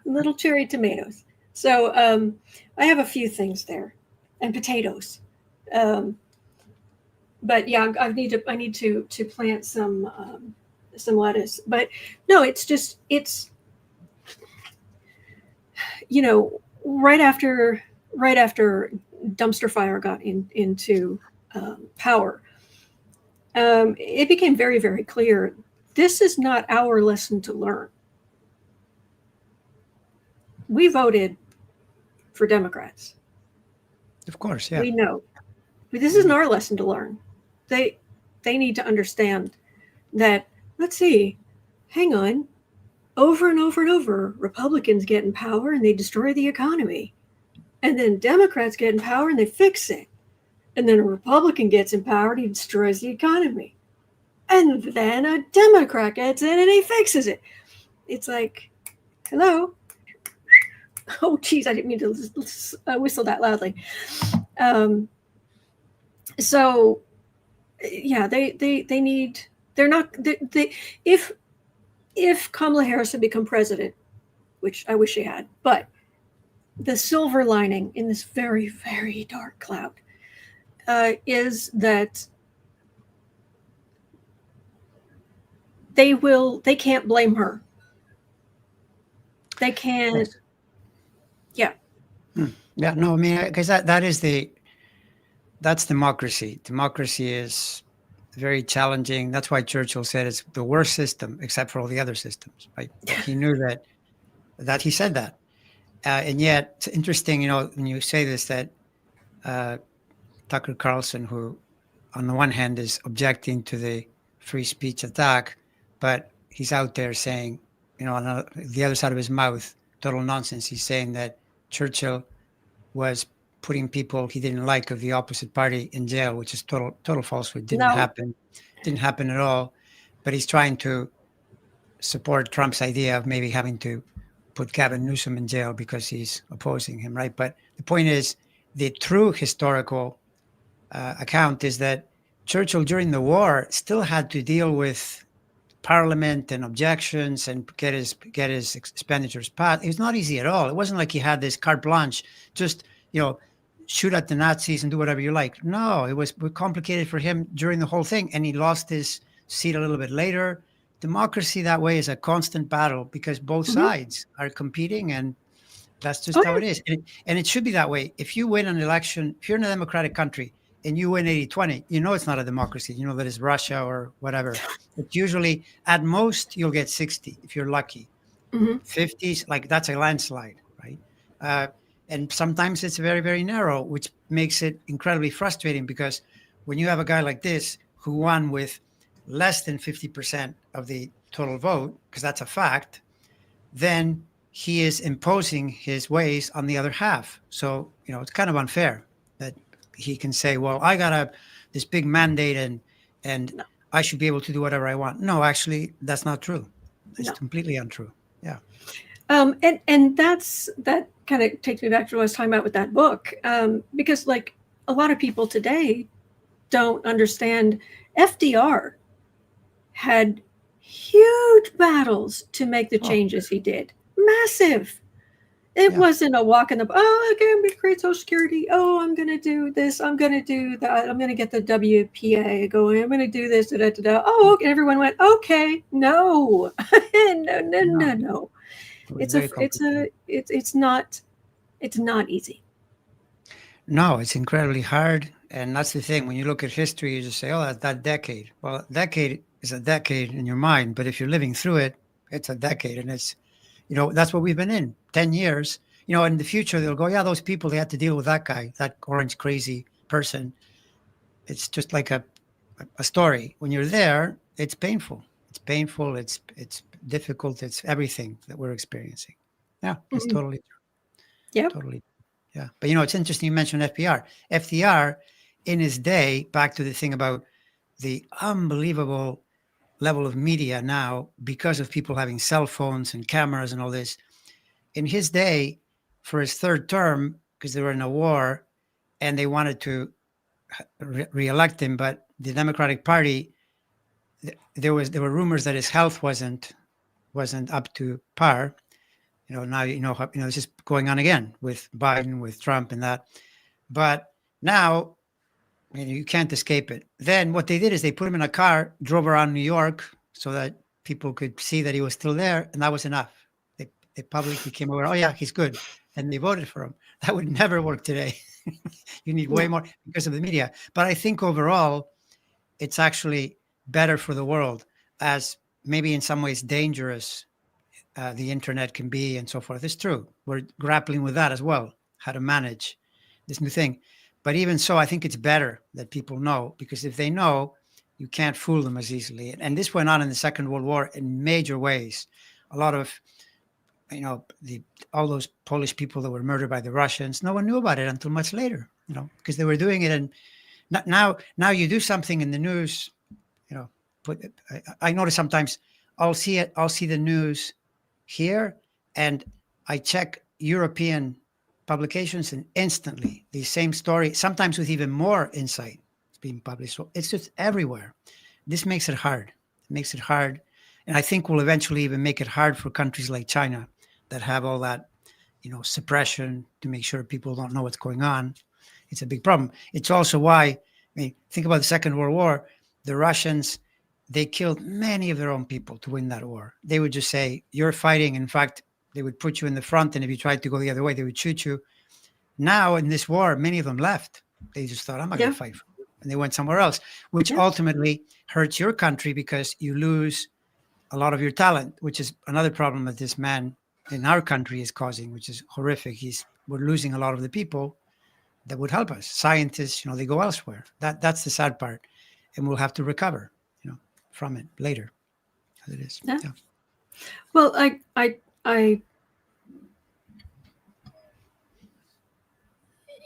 Little cherry tomatoes. So I have a few things there, and potatoes. But yeah, I need to plant some lettuce. But no, it's right after dumpster fire got into power, it became very, very clear this is not our lesson to learn. We voted for Democrats. Of course, yeah. We know. But this isn't our lesson to learn. They need to understand that, let's see, hang on, over and over and over, Republicans get in power and they destroy the economy. And then Democrats get in power and they fix it. And then a Republican gets in power and he destroys the economy. And then a Democrat gets in and he fixes it. It's like, hello? Oh, geez, I didn't mean to whistle that loudly. So, yeah, if Kamala Harris had become president, which I wish she had, but the silver lining in this very, very dark cloud is that they can't blame her. They can't. Yes. Yeah. Yeah, no, I mean, because that's democracy. Democracy is very challenging. That's why Churchill said it's the worst system except for all the other systems, right? He knew that he said that. And yet it's interesting, when you say this, that Tucker Carlson, who on the one hand is objecting to the free speech attack, but he's out there saying, on the other side of his mouth, total nonsense. He's saying that Churchill was putting people he didn't like of the opposite party in jail, which is total falsehood. Didn't happen at all. But he's trying to support Trump's idea of maybe having to put Gavin Newsom in jail because he's opposing him, right? But the point is, the true historical account is that Churchill during the war still had to deal with parliament and objections and get his expenditures passed. It was not easy at all. It wasn't like he had this carte blanche, just, you know, shoot at the Nazis and do whatever you like. No, it was complicated for him during the whole thing, and he lost his seat a little bit later. Democracy that way is a constant battle because both Mhm. sides are competing, and that's just Oh how yeah. it is. And it should be that way. If you win an election, if you're in a democratic country and you win 80-20, you know it's not a democracy. You know that it's Russia or whatever. But usually, at most, you'll get 60 if you're lucky. Hmm. 50s, like that's a landslide, right? Uh, and sometimes it's very, very narrow, which makes it incredibly frustrating because when you have a guy like this who won with less than 50% of the total vote, because that's a fact, then he is imposing his ways on the other half. So, you know, it's kind of unfair that he can say, well, I got this big mandate and No, I should be able to do whatever I want. No, actually, that's not true. It's no. completely untrue. Yeah. And that kind of takes me back to what I was talking about with that book, because like a lot of people today don't understand. FDR had huge battles to make the Oh, changes he did. Massive. It yeah. wasn't a walk in the, oh, okay, I'm going to create Social Security. Oh, I'm going to do this. I'm going to do that. I'm going to get the WPA going. I'm going to do this. Da, da, da, da. Oh, okay. Everyone went, okay, no, no, no, No, no, no. it was very complicated. It's not easy. No, it's incredibly hard. And that's the thing. When you look at history, you just say, oh, that decade. Well, a decade is a decade in your mind. But if you're living through it, it's a decade. And it's, you know, that's what we've been in 10 years. You know, in the future, they'll go, yeah, those people, they had to deal with that guy, that orange crazy person. It's just like a story. When you're there, it's painful. It's painful. It's difficult. It's everything that we're experiencing. Yeah, it's Mhm. Yep. totally. Yeah. But you know, it's interesting you mentioned FDR. FDR, in his day, back to the thing about the unbelievable level of media now because of people having cell phones and cameras and all this. In his day, for his third term, because they were in a war and they wanted to re-elect him, but the Democratic Party, there were rumors that his health wasn't up to par. You know, now it's just going on again with Biden, with Trump, and that. But now, I mean, you can't escape it. Then what they did is they put him in a car, drove around New York so that people could see that he was still there, and that was enough. They publicly came over, oh yeah, he's good, and they voted for him. That would never work today. You need way No. more because of the media. But I think overall, it's actually better for the world, as maybe in some ways dangerous the internet can be and so forth. It's true. We're grappling with that as well, how to manage this new thing. But even so, I think it's better that people know, because if they know, you can't fool them as easily. And this went on in the Second World War in major ways. A lot of, you know, all those Polish people that were murdered by the Russians, no one knew about it until much later, you know, because they were doing it. And now you do something in the news, you know, I notice sometimes I'll see the news here, and I check European publications, and instantly the same story, sometimes with even more insight, is being published. So it's just everywhere. This makes it hard. It makes it hard. And I think will eventually even make it hard for countries like China that have all that, you know, suppression to make sure people don't know what's going on. It's a big problem. It's also why, I mean, think about the Second World War. The Russians, they killed many of their own people to win that war. They would just say, you're fighting. In fact, they would put you in the front, and if you tried to go the other way, they would shoot you. Now, in this war, many of them left. They just thought, I'm not going Yeah. to fight for you. And they went somewhere else, which Yeah. ultimately hurts your country because you lose a lot of your talent, which is another problem that this man in our country is causing, which is horrific. We're losing a lot of the people that would help us. Scientists, you know, they go elsewhere. That's the sad part, and we'll have to recover, you know, from it later, as it is. Yeah. Yeah. Well, I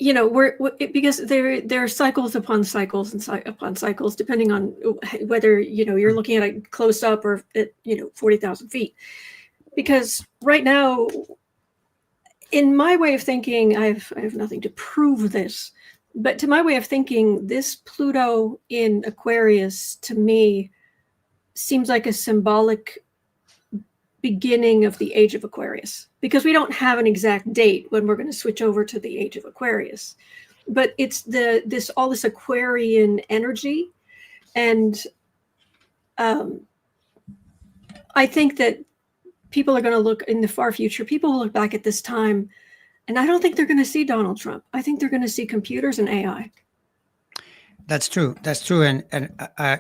you know, because there are cycles upon cycles and upon cycles, depending on whether, you know, you're looking at it close up or at, you know, 40,000 feet. Because right now, in my way of thinking, I have nothing to prove this, But to my way of thinking, this Pluto in Aquarius, to me, seems like a symbolic beginning of the age of Aquarius, because we don't have an exact date when we're going to switch over to the age of Aquarius. But it's all this Aquarian energy. And I think that people are going to look in the far future, people will look back at this time, and I don't think they're going to see Donald Trump. I think they're going to see computers and AI. That's true. That's true. And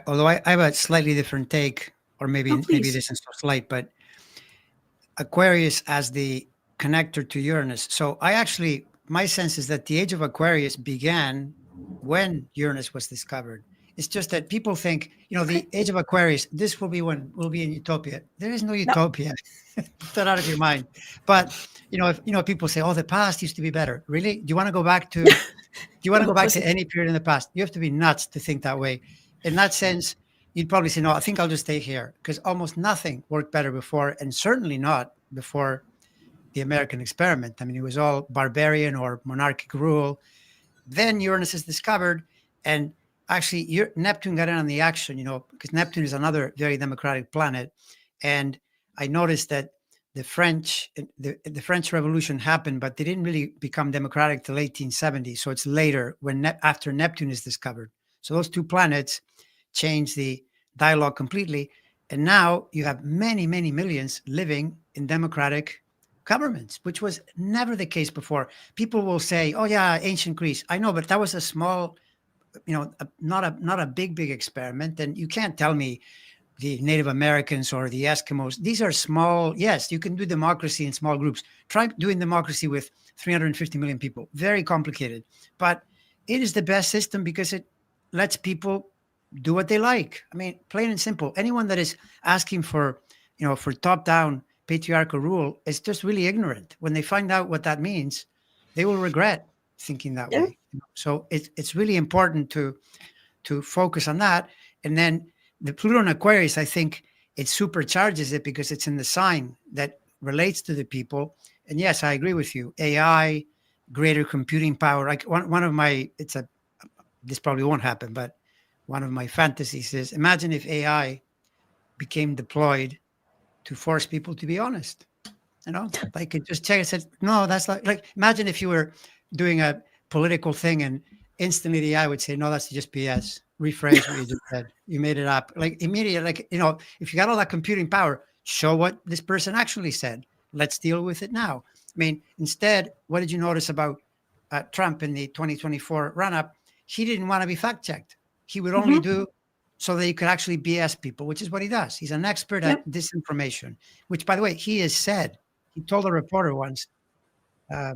although I have a slightly different take, or maybe this isn't so slight, but Aquarius as the connector to Uranus. So my sense is that the age of Aquarius began when Uranus was discovered. It's just that people think, the age of Aquarius, this will be when we'll be in utopia. There is no utopia. Put that out of your mind. But, if people say, oh, the past used to be better. Really? Do you want to go back to any period in the past? You have to be nuts to think that way. In that sense, you'd probably say, no, I think I'll just stay here, because almost nothing worked better before, and certainly not before the American experiment. I mean, it was all barbarian or monarchic rule. Then Uranus is discovered, and actually Neptune got in on the action, because Neptune is another very democratic planet. And I noticed that the French Revolution happened, but they didn't really become democratic till 1870. So it's later, after Neptune is discovered. So those two planets change the dialogue completely. And now you have many, many millions living in democratic governments, which was never the case before. People will say, oh yeah, ancient Greece. I know, but that was a small, not a big experiment. And you can't tell me the Native Americans or the Eskimos, these are small. Yes, you can do democracy in small groups. Try doing democracy with 350 million people. Very complicated. But it is the best system because it lets people do what they like. I mean, plain and simple. Anyone that is asking for top-down patriarchal rule is just really ignorant. When they find out what that means, they will regret thinking that way. So it's really important to focus on that. And then the Pluto in Aquarius, I think it supercharges it because it's in the sign that relates to the people. And yes, I agree with you. AI, greater computing power. Like one of my, this probably won't happen, but one of my fantasies is, imagine if AI became deployed to force people to be honest. Like it just check and said, no, that's like imagine if you were doing a political thing and instantly the AI would say, no, that's just BS. Rephrase what you just said. You made it up. Like immediately, like, if you got all that computing power, show what this person actually said. Let's deal with it now. I mean, instead, what did you notice about Trump in the 2024 run-up? He didn't want to be fact-checked. He would only do so that he could actually BS people, which is what he does. He's an expert at disinformation, which, by the way, he told a reporter once, I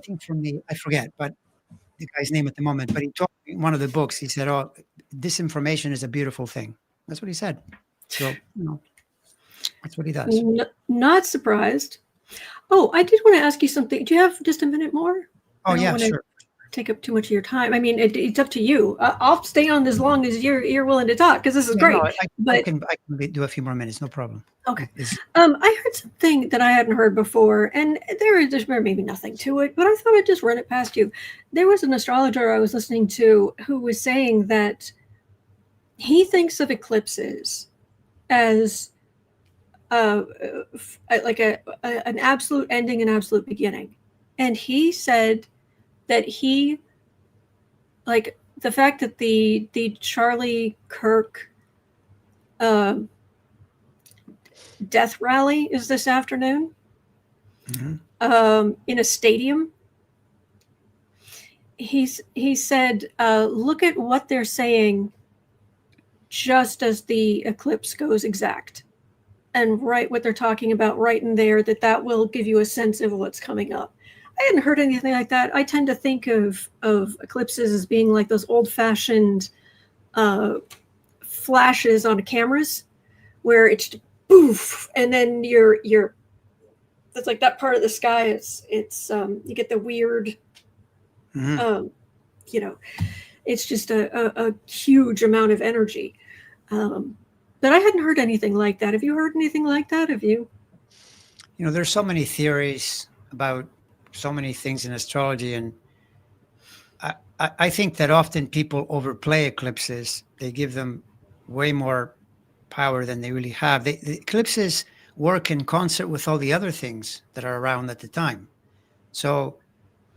think I forget, but the guy's name at the moment, but he told me in one of the books, he said, oh, disinformation is a beautiful thing. That's what he said. So, that's what he does. Not surprised. Oh, I did want to ask you something. Do you have just a minute more? Oh, yeah, sure. Take up too much of your time. I mean, it's up to you. I'll stay on as long as you're willing to talk, because this is great. No, I can do a few more minutes, no problem. Okay. I heard something that I hadn't heard before, and there's maybe nothing to it, but I thought I'd just run it past you. There was an astrologer I was listening to who was saying that he thinks of eclipses as like an absolute ending and absolute beginning, and he said that he, like, the fact that the Charlie Kirk death rally is this afternoon in a stadium. He said, look at what they're saying just as the eclipse goes exact, and write what they're talking about right in there, that will give you a sense of what's coming up. I hadn't heard anything like that. I tend to think of eclipses as being like those old-fashioned flashes on cameras, where it's poof, and then it's like that part of the sky. It's you get the weird, it's just a huge amount of energy. But I hadn't heard anything like that. Have you heard anything like that? Have you? There's so many theories about so many things in astrology, and I think that often people overplay eclipses. They give them way more power than they really have. The eclipses work in concert with all the other things that are around at the time. So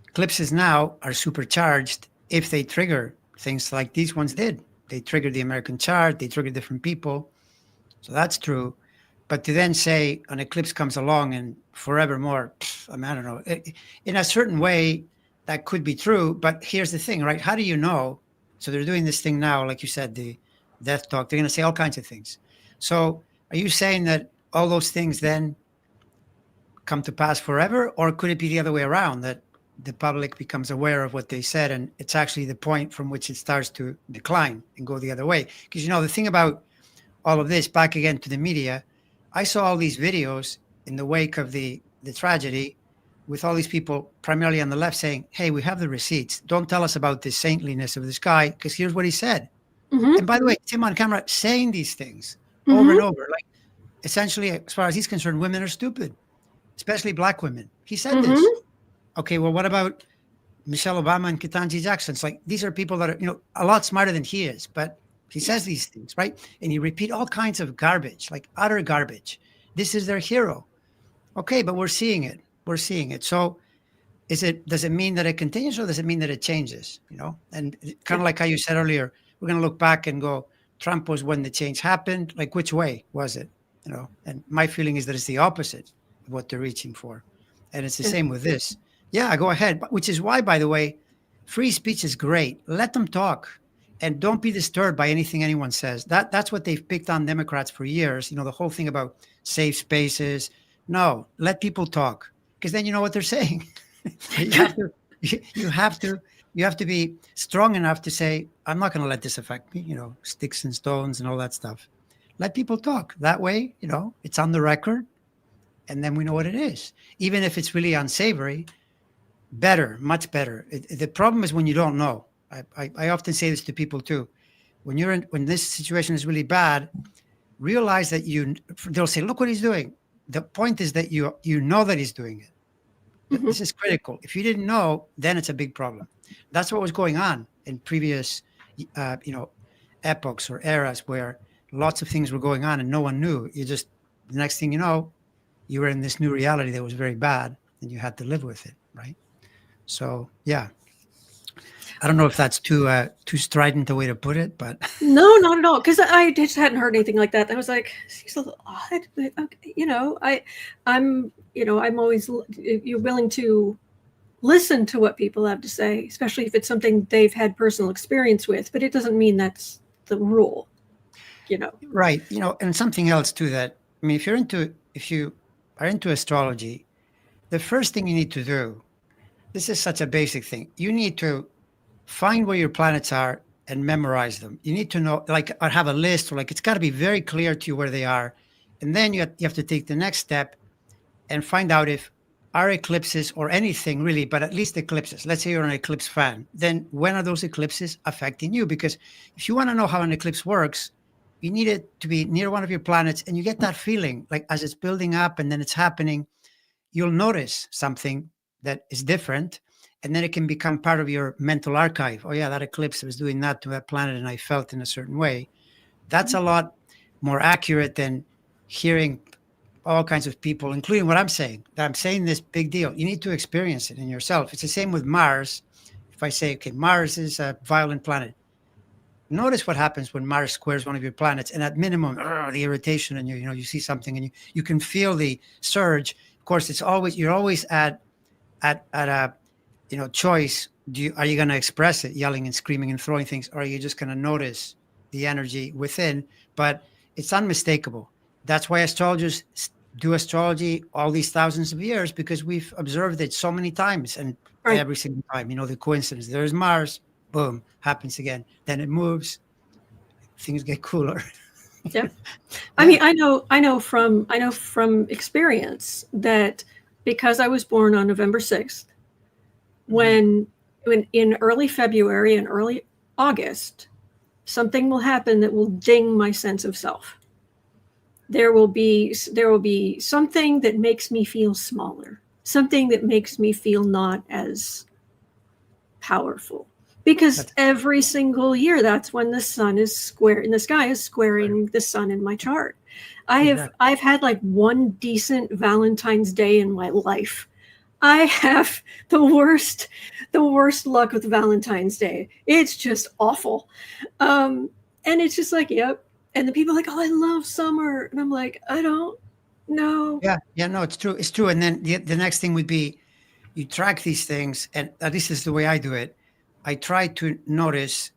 eclipses now are supercharged if they trigger things like these ones did. They triggered the American chart, they triggered different people. So that's true. But to then say an eclipse comes along and forevermore, I mean, I don't know. In a certain way, that could be true. But here's the thing, right? How do you know? So they're doing this thing now, like you said, the death talk. They're going to say all kinds of things. So are you saying that all those things then come to pass forever? Or could it be the other way around, that the public becomes aware of what they said and it's actually the point from which it starts to decline and go the other way? Because, the thing about all of this, back again to the media, I saw all these videos in the wake of the tragedy with all these people primarily on the left saying, hey, we have the receipts. Don't tell us about the saintliness of this guy, because here's what he said. Mm-hmm. And by the way, it's him on camera saying these things Mm-hmm. over and over. Like, essentially, as far as he's concerned, women are stupid, especially black women. He said Mm-hmm. this. Okay, well, what about Michelle Obama and Ketanji Jackson? It's like, these are people that are, a lot smarter than he is, but he says these things, right? And you repeat all kinds of garbage, like utter garbage. This is their hero. Okay, but we're seeing it. We're seeing it. So does it mean that it continues, or does it mean that it changes? And kind of like how you said earlier, we're going to look back and go, Trump was when the change happened. Like, which way was it? And my feeling is that it's the opposite of what they're reaching for. And it's the same with this. Yeah, go ahead. Which is why, by the way, free speech is great. Let them talk. And don't be disturbed by anything anyone says. That's what they've picked on Democrats for years. The whole thing about safe spaces. No, let people talk, because then you know what they're saying. you have to be strong enough to say, I'm not going to let this affect me. Sticks and stones and all that stuff. Let people talk. That way, it's on the record, and then we know what it is. Even if it's really unsavory, better, much better. The problem is when you don't know. I often say this to people too. When this situation is really bad, realize that they'll say, look what he's doing. The point is that you know that he's doing it. Mm-hmm. This is critical. If you didn't know, then it's a big problem. That's what was going on in previous, epochs or eras where lots of things were going on and no one knew. The next thing you know, you were in this new reality that was very bad and you had to live with it, right? So, yeah. I don't know if that's too strident a way to put it, but no, not at all. Because I just hadn't heard anything like that. I was like, "Seems a little odd." But, I'm always you're willing to listen to what people have to say, especially if it's something they've had personal experience with. But it doesn't mean that's the rule, Right. And something else too. That if you are into astrology, the first thing you need to do. This is such a basic thing. You need to find where your planets are and memorize them. You need to know, or have a list, or it's got to be very clear to you where they are. And then you have to take the next step and find out if are eclipses or anything really, but at least eclipses. Let's say you're an eclipse fan. Then when are those eclipses affecting you? Because if you want to know how an eclipse works, you need it to be near one of your planets, and you get that feeling like as it's building up and then it's happening, you'll notice something that is different. And then it can become part of your mental archive. Oh yeah, that eclipse was doing that to that planet and I felt in a certain way. That's a lot more accurate than hearing all kinds of people, including what I'm saying. I'm saying this big deal. You need to experience it in yourself. It's the same with Mars. If I say, okay, Mars is a violent planet. Notice what happens when Mars squares one of your planets, and at minimum, the irritation, and you see something, and you can feel the surge. Of course, you're always at a choice. Are you going to express it, yelling and screaming and throwing things, or are you just going to notice the energy within? But it's unmistakable. That's why astrologers do astrology all these thousands of years, because we've observed it so many times, and every single time, the coincidence. There's Mars, boom, happens again. Then it moves. Things get cooler. Yeah. I mean, I know from experience that because I was born on November 6th, when in early February and early August, something will happen that will ding my sense of self. There will be something that makes me feel smaller, something that makes me feel not as powerful, because every single year, that's when the sun is square in the sky is squaring the sun in my chart. I've had like one decent Valentine's Day in my life. I have the worst luck with Valentine's Day. It's just awful. And it's just like, yep. And the people are like, oh, I love summer. And I'm like, I don't know. Yeah, no, it's true. It's true. And then the next thing would be you track these things, and this is the way I do it. I try to notice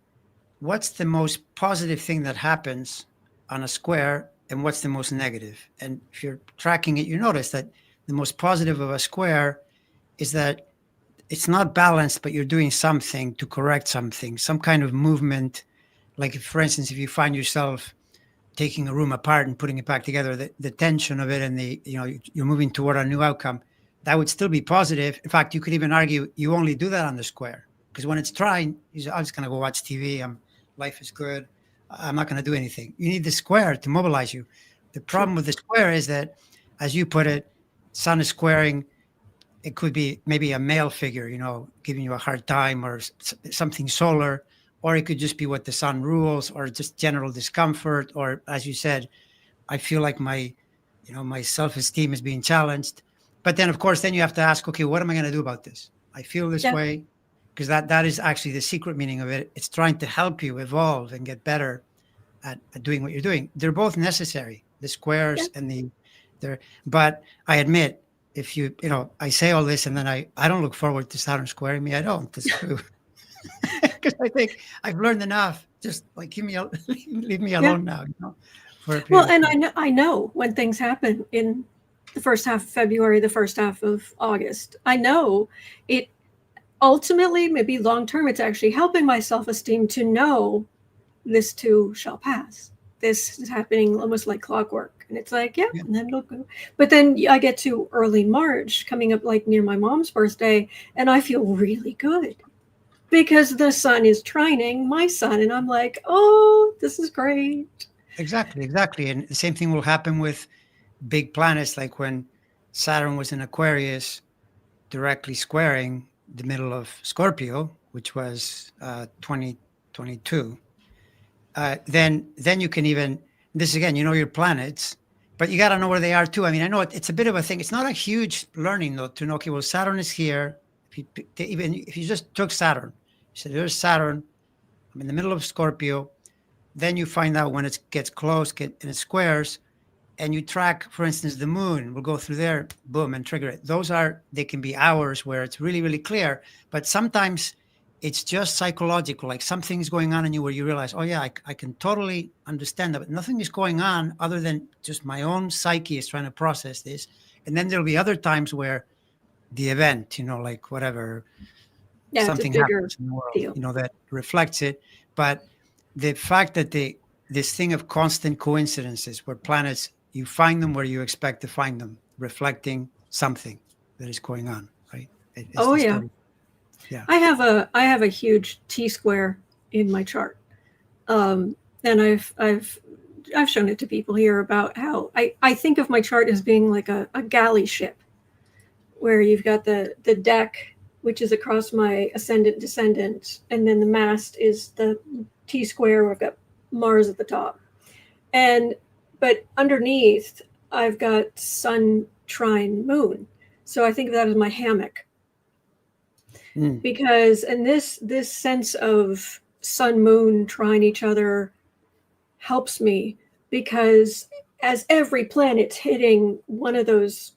what's the most positive thing that happens on a square and what's the most negative. And if you're tracking it, you notice that the most positive of a square is that it's not balanced, but you're doing something to correct something, some kind of movement. Like, if, for instance, if you find yourself taking a room apart and putting it back together, the tension of it and you're moving toward a new outcome, that would still be positive. In fact, you could even argue you only do that on the square, because when it's trying, I'm just going to go watch TV. Life is good. I'm not going to do anything. You need the square to mobilize you. The problem with the square is that, as you put it, sun is squaring. It could be maybe a male figure, giving you a hard time, or something solar, or it could just be what the sun rules, or just general discomfort, or, as you said, I feel like my self-esteem is being challenged. But then, of course, then you have to ask, okay, what am I going to do about this? I feel this way, because that is actually the secret meaning of it. It's trying to help you evolve and get better at doing what you're doing. They're both necessary, the squares and but I admit, if I say all this and then I don't look forward to Saturn squaring me. I don't. That's true. Because I think I've learned enough. Just like, leave me alone now. Well, and I know when things happen in the first half of February, the first half of August, I know it ultimately, maybe long term, it's actually helping my self-esteem to know this too shall pass. This is happening almost like clockwork. And it's like, and then it'll go. But then I get to early March, coming up like near my mom's birthday, and I feel really good because the sun is trining my sun. And I'm like, oh, this is great. Exactly. And the same thing will happen with big planets, like when Saturn was in Aquarius, directly squaring the middle of Scorpio, which was 2022. Then you can even, this again, your planets, but you got to know where they are too. I mean, I know it's a bit of a thing. It's not a huge learning though to know, okay, well, Saturn is here. Even if you just took Saturn, you said, there's Saturn, I'm in the middle of Scorpio. Then you find out when it gets close and it squares, and you track, for instance, the moon will go through there, boom, and trigger it. They can be hours where it's really, really clear, but sometimes it's just psychological, like something's going on in you where you realize, oh yeah, I can totally understand that, but nothing is going on other than just my own psyche is trying to process this. And then there'll be other times where the event, like whatever, something happens in the world, that reflects it. But the fact that this thing of constant coincidences, where planets, you find them where you expect to find them, reflecting something that is going on, right? Yeah. I have a huge T-square in my chart, and I've shown it to people here about how I think of my chart as being like a galley ship, where you've got the deck, which is across my ascendant descendant, and then the mast is the T-square where I've got Mars at the top, but underneath I've got Sun trine Moon, so I think of that as my hammock. Because, and this sense of sun moon trine each other helps me, because as every planet's hitting one of those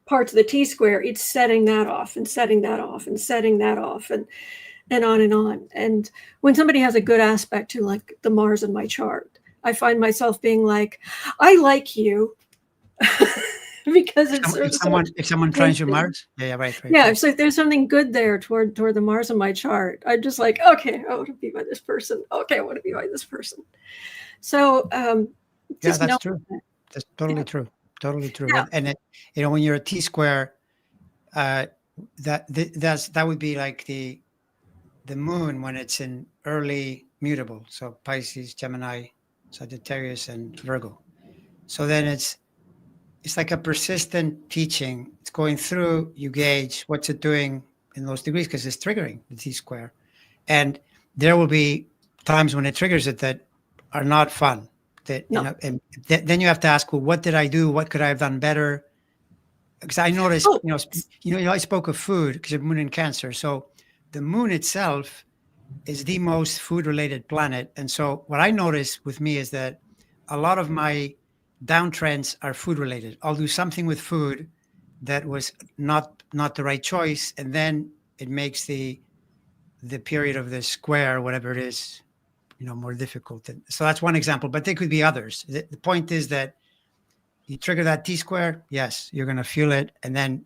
parts of the T-square, it's setting that off and setting that off and setting that off and on and on. And when somebody has a good aspect to like the Mars in my chart, I find myself being like, I like you. Because if someone trines your Mars, right. Yeah, so if there's something good there toward the Mars in my chart, I'm just like, okay, I want to be by this person. Okay, I want to be by this person. So that's true. That's totally true. Totally true. Yeah. And when you're a T-square, that would be like the moon when it's in early mutable. So Pisces, Gemini, Sagittarius, and Virgo. So then it's like a persistent teaching. It's going through, you gauge what's it doing in those degrees, because it's triggering the T-square. And there will be times when it triggers it that are not fun. That No. Then you have to ask, well, what did I do? What could I have done better? Because I noticed, Oh, I spoke of food because of moon and Cancer. So the moon itself is the most food-related planet, and so what I notice with me is that a lot of my downtrends are food-related. I'll do something with food that was not the right choice, and then it makes the period of the square, whatever it is, more difficult. And so that's one example, but there could be others. The point is that you trigger that T-square, yes, you're going to feel it, and then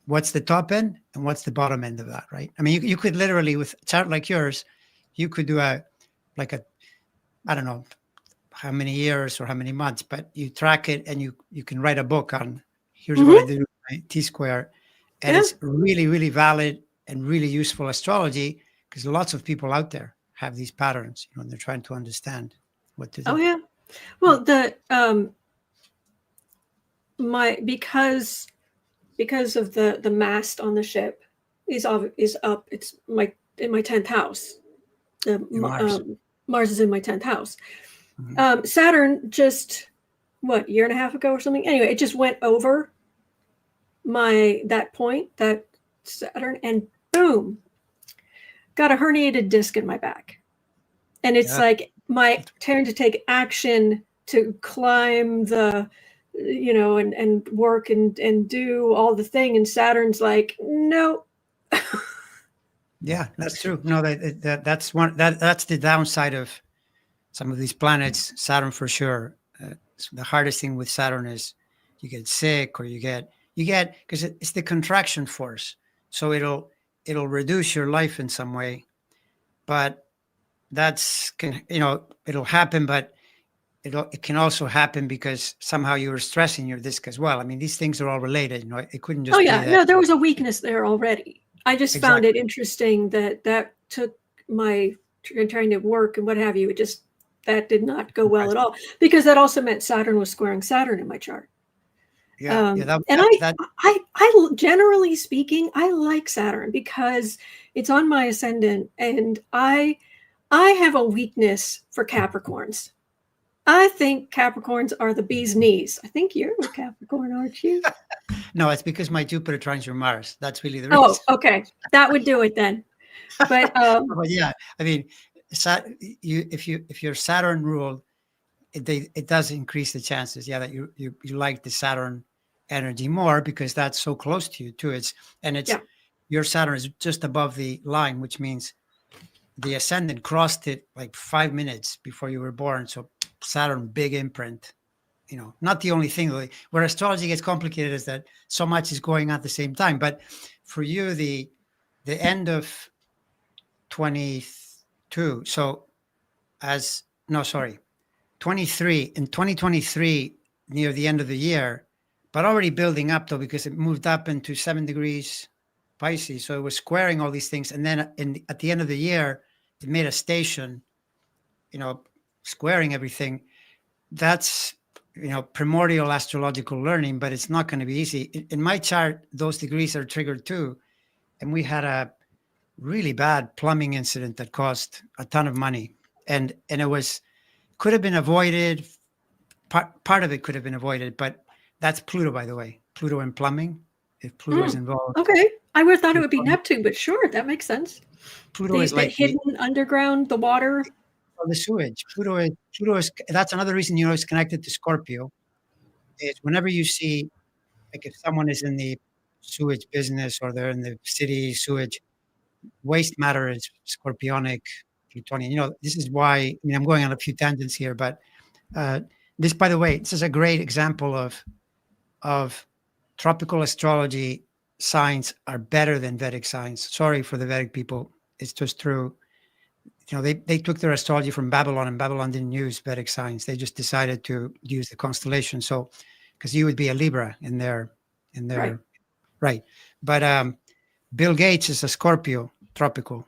what's the top end and what's the bottom end of that, right? I mean, you could literally, with a chart like yours, you could do I don't know how many years or how many months, but you track it and you can write a book on here's what I did with my T-square. And yeah. it's really, really valid and really useful astrology because lots of people out there have these patterns, and they're trying to understand what to do. Oh, yeah. Well, the because of the mast on the ship is up. It's in my 10th house. Mars. Mars is in my 10th house. Mhm. Saturn just a year and a half ago or something. Anyway, it just went over that Saturn, and boom, got a herniated disc in my back. And it's like my turn to take action to climb the, and work and do all the thing. And Saturn's like, no. Yeah, that's true. No, that's the downside of some of these planets. Saturn for sure. So the hardest thing with Saturn is you get sick, or you get because it's the contraction force. So it'll reduce your life in some way, but it'll happen, but it can also happen because somehow you were stressing your disc as well. I mean, these things are all related. It couldn't just Oh, be yeah. that. No, there was a weakness there already. I just found it Exactly. interesting that took my trying to work and what have you. That did not go well at all, because that also meant Saturn was squaring Saturn in my chart. Yeah, And I generally speaking, I like Saturn because it's on my ascendant, and I have a weakness for Capricorns. I think Capricorns are the bee's knees. I think you're a Capricorn, aren't you? No, it's because my Jupiter trines your Mars. That's really the Oh, reason. okay. That would do it then. But But yeah, I mean, if you're Saturn ruled, it does increase the chances. Yeah, that you like the Saturn energy more because that's so close to you too. Your Saturn is just above the line, which means the ascendant crossed it like 5 minutes before you were born. So Saturn, big imprint. Not the only thing. Where astrology gets complicated is that so much is going on at the same time. But for you, the end of 22. So 23 in 2023 near the end of the year, but already building up though, because it moved up into 7 degrees Pisces. So it was squaring all these things. And then at the end of the year, it made a station, squaring everything. That's, primordial astrological learning, but it's not going to be easy. In my chart, those degrees are triggered too. And we had a really bad plumbing incident that cost a ton of money. And it could have been avoided. Part of it could have been avoided, but that's Pluto, by the way. Pluto and plumbing. If Pluto is involved. Okay. I would have thought it would be Neptune, but sure, that makes sense. Pluto is like hidden underground, the water. The sewage. Pluto is that's another reason it's connected to Scorpio. Is whenever you see, like, if someone is in the sewage business or they're in the city sewage, waste matter is scorpionic, Plutonian. This is why, I mean, I'm going on a few tangents here, but this, by the way, this is a great example of tropical astrology signs are better than Vedic signs. Sorry for the Vedic people. It's just true. They took their astrology from Babylon, and Babylon didn't use Vedic signs. They just decided to use the constellation. So, because you would be a Libra in their right. But Bill Gates is a Scorpio tropical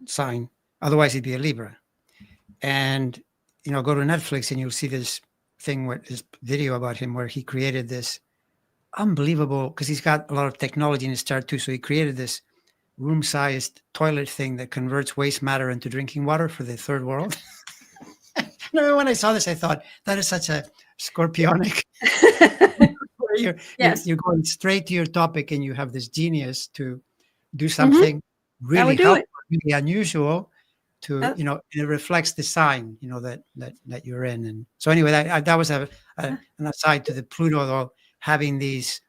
sign. Otherwise, he'd be a Libra. And go to Netflix and you'll see this thing with this video about him where he created this unbelievable, because he's got a lot of technology in his chart too. So he created this room-sized toilet thing that converts waste matter into drinking water for the third world. No, when I saw this, I thought that is such a scorpionic. Yes. You're going straight to your topic, and you have this genius to do Hmm. something That really would do it. helpful, really unusual. To Uh, it reflects the sign that you're in. And so anyway, that was an aside to the Pluto, though, having these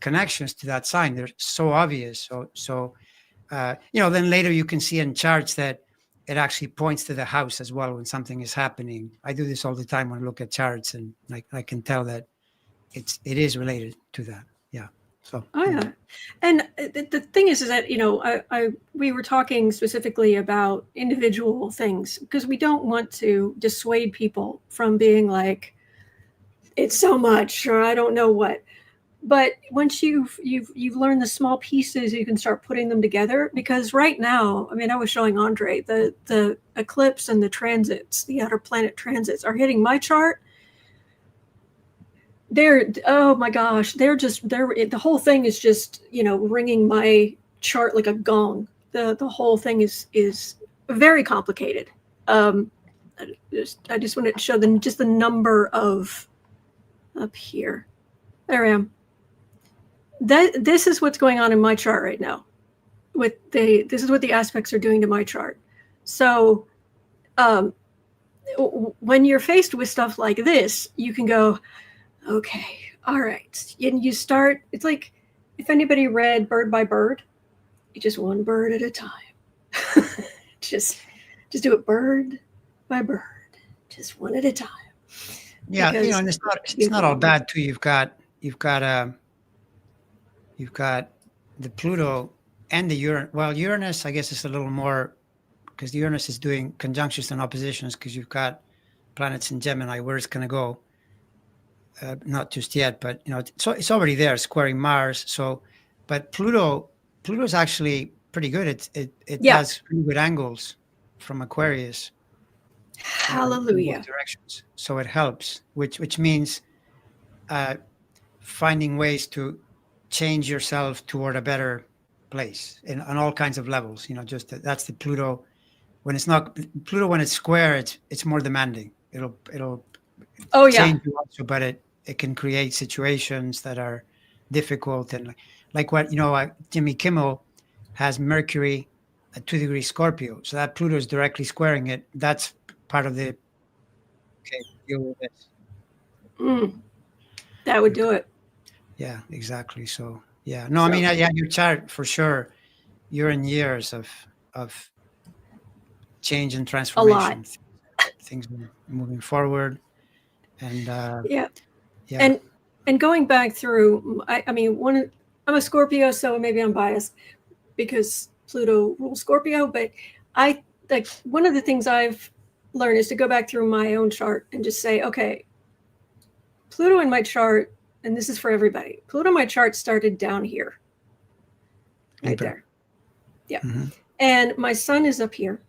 connections to that sign. They're so obvious. Then later you can see in charts that it actually points to the house as well when something is happening. I do this all the time when I look at charts, and I can tell that it is related to that. Yeah. So. Oh yeah, and the thing is that we were talking specifically about individual things because we don't want to dissuade people from being like, it's so much or I don't know what. But once you've learned the small pieces, you can start putting them together. Because right now, I mean, I was showing Andre the eclipse and the transits, the outer planet transits, are hitting my chart. Oh my gosh, the whole thing is just ringing my chart like a gong. The whole thing is very complicated. I just wanted to show them just the number of up here. There I am. This is what's going on in my chart right now. This is what the aspects are doing to my chart. So when you're faced with stuff like this, you can go, okay, all right. And you start, it's like if anybody read Bird by Bird, you just one bird at a time. just do it bird by bird, just one at a time. Yeah, Because and it's not all bad too. You've got the Pluto and the Uranus. Well, Uranus, I guess, is a little more because the Uranus is doing conjunctions and oppositions because you've got planets in Gemini. Where it's going to go? Not just yet, but it's already there, squaring Mars. So, but Pluto's actually pretty good. It does pretty good angles from Aquarius. Hallelujah. In both directions. So it helps, which means finding ways to change yourself toward a better place on all kinds of levels. That's the Pluto. When it's square, it's more demanding. It'll change you also, but it can create situations that are difficult. And like what Jimmy Kimmel has Mercury at 2 degrees Scorpio, so that Pluto is directly squaring it. That's part of the deal with this. That would do it. Yeah, exactly. So yeah, no, I mean, your chart for sure. You're in years of change and transformation. A lot. Things moving forward, and and going back through. I mean, I'm a Scorpio, so maybe I'm biased because Pluto rules Scorpio. But one of the things I've learned is to go back through my own chart and just say, okay, Pluto in my chart. And this is for everybody. Pluto, my chart started down here. Right there. Yeah. Mm-hmm. And my sun is up here.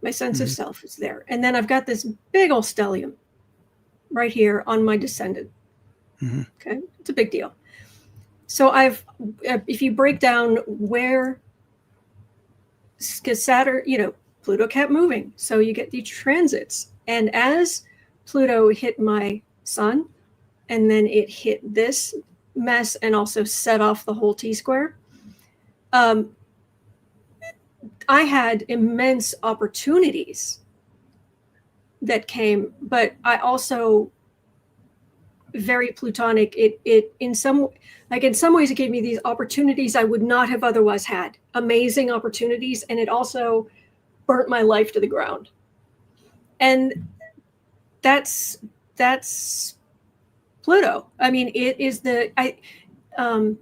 My sense of self is there. And then I've got this big old stellium right here on my descendant. Mm-hmm. Okay. It's a big deal. So if you break down where, because Saturn, Pluto kept moving. So you get these transits. And as Pluto hit my sun, and then it hit this mess and also set off the whole T-square. I had immense opportunities that came, but I also very Plutonic. It in some ways it gave me these opportunities I would not have otherwise had. Amazing opportunities, and it also burnt my life to the ground. And that's Pluto. I mean, it is it's a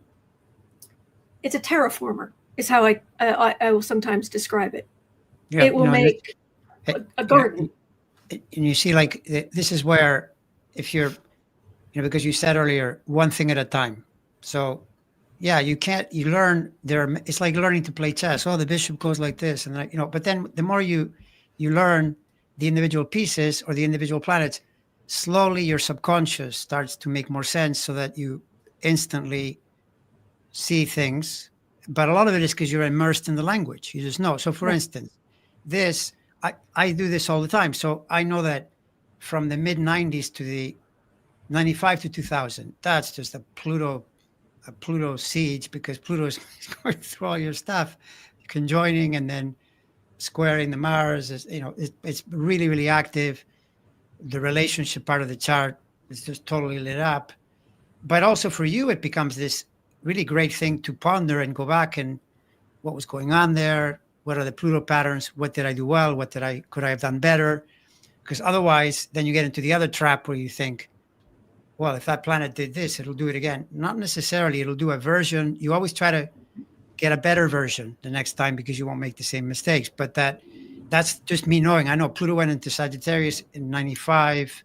terraformer is how I will sometimes describe it. Yeah, it will make a garden. And you see, like, this is where, if you're, because you said earlier, one thing at a time. So yeah, you learn there. It's like learning to play chess. Oh, the bishop goes like this. And but then the more you learn the individual pieces or the individual planets, slowly your subconscious starts to make more sense so that you instantly see things but a lot of it is because you're immersed in the language. You just know. So for instance, this, I do this all the time. So I know that from the mid 90s to the 95 to 2000, that's just a Pluto siege, because Pluto is going through all your stuff, conjoining and then squaring the Mars. Is, it's really, really active. The relationship part of the chart is just totally lit up. But also for you, it becomes this really great thing to ponder and go back and what was going on there. What are the Pluto patterns? What did I do well? Could I have done better? Because otherwise, then you get into the other trap where you think, well, if that planet did this, it'll do it again. Not necessarily. It'll do a version. You always try to get a better version the next time because you won't make the same mistakes. But that's just me knowing. I know Pluto went into Sagittarius in 95,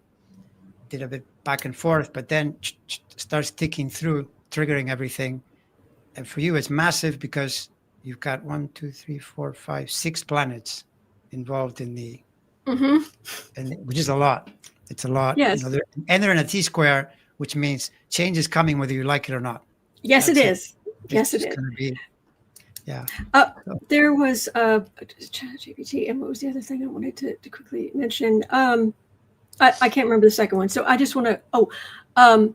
did a bit back and forth, but then starts ticking through, triggering everything. And for you, it's massive because you've got 1, 2, 3, 4, 5, 6 planets involved in the, which is a lot. It's a lot. Yes. And they're in a T-square, which means change is coming whether you like it or not. Yes, it is. Yes, it is. Going to be, yeah. There was ChatGPT, and what was the other thing I wanted to quickly mention? I can't remember the second one. So I just want to,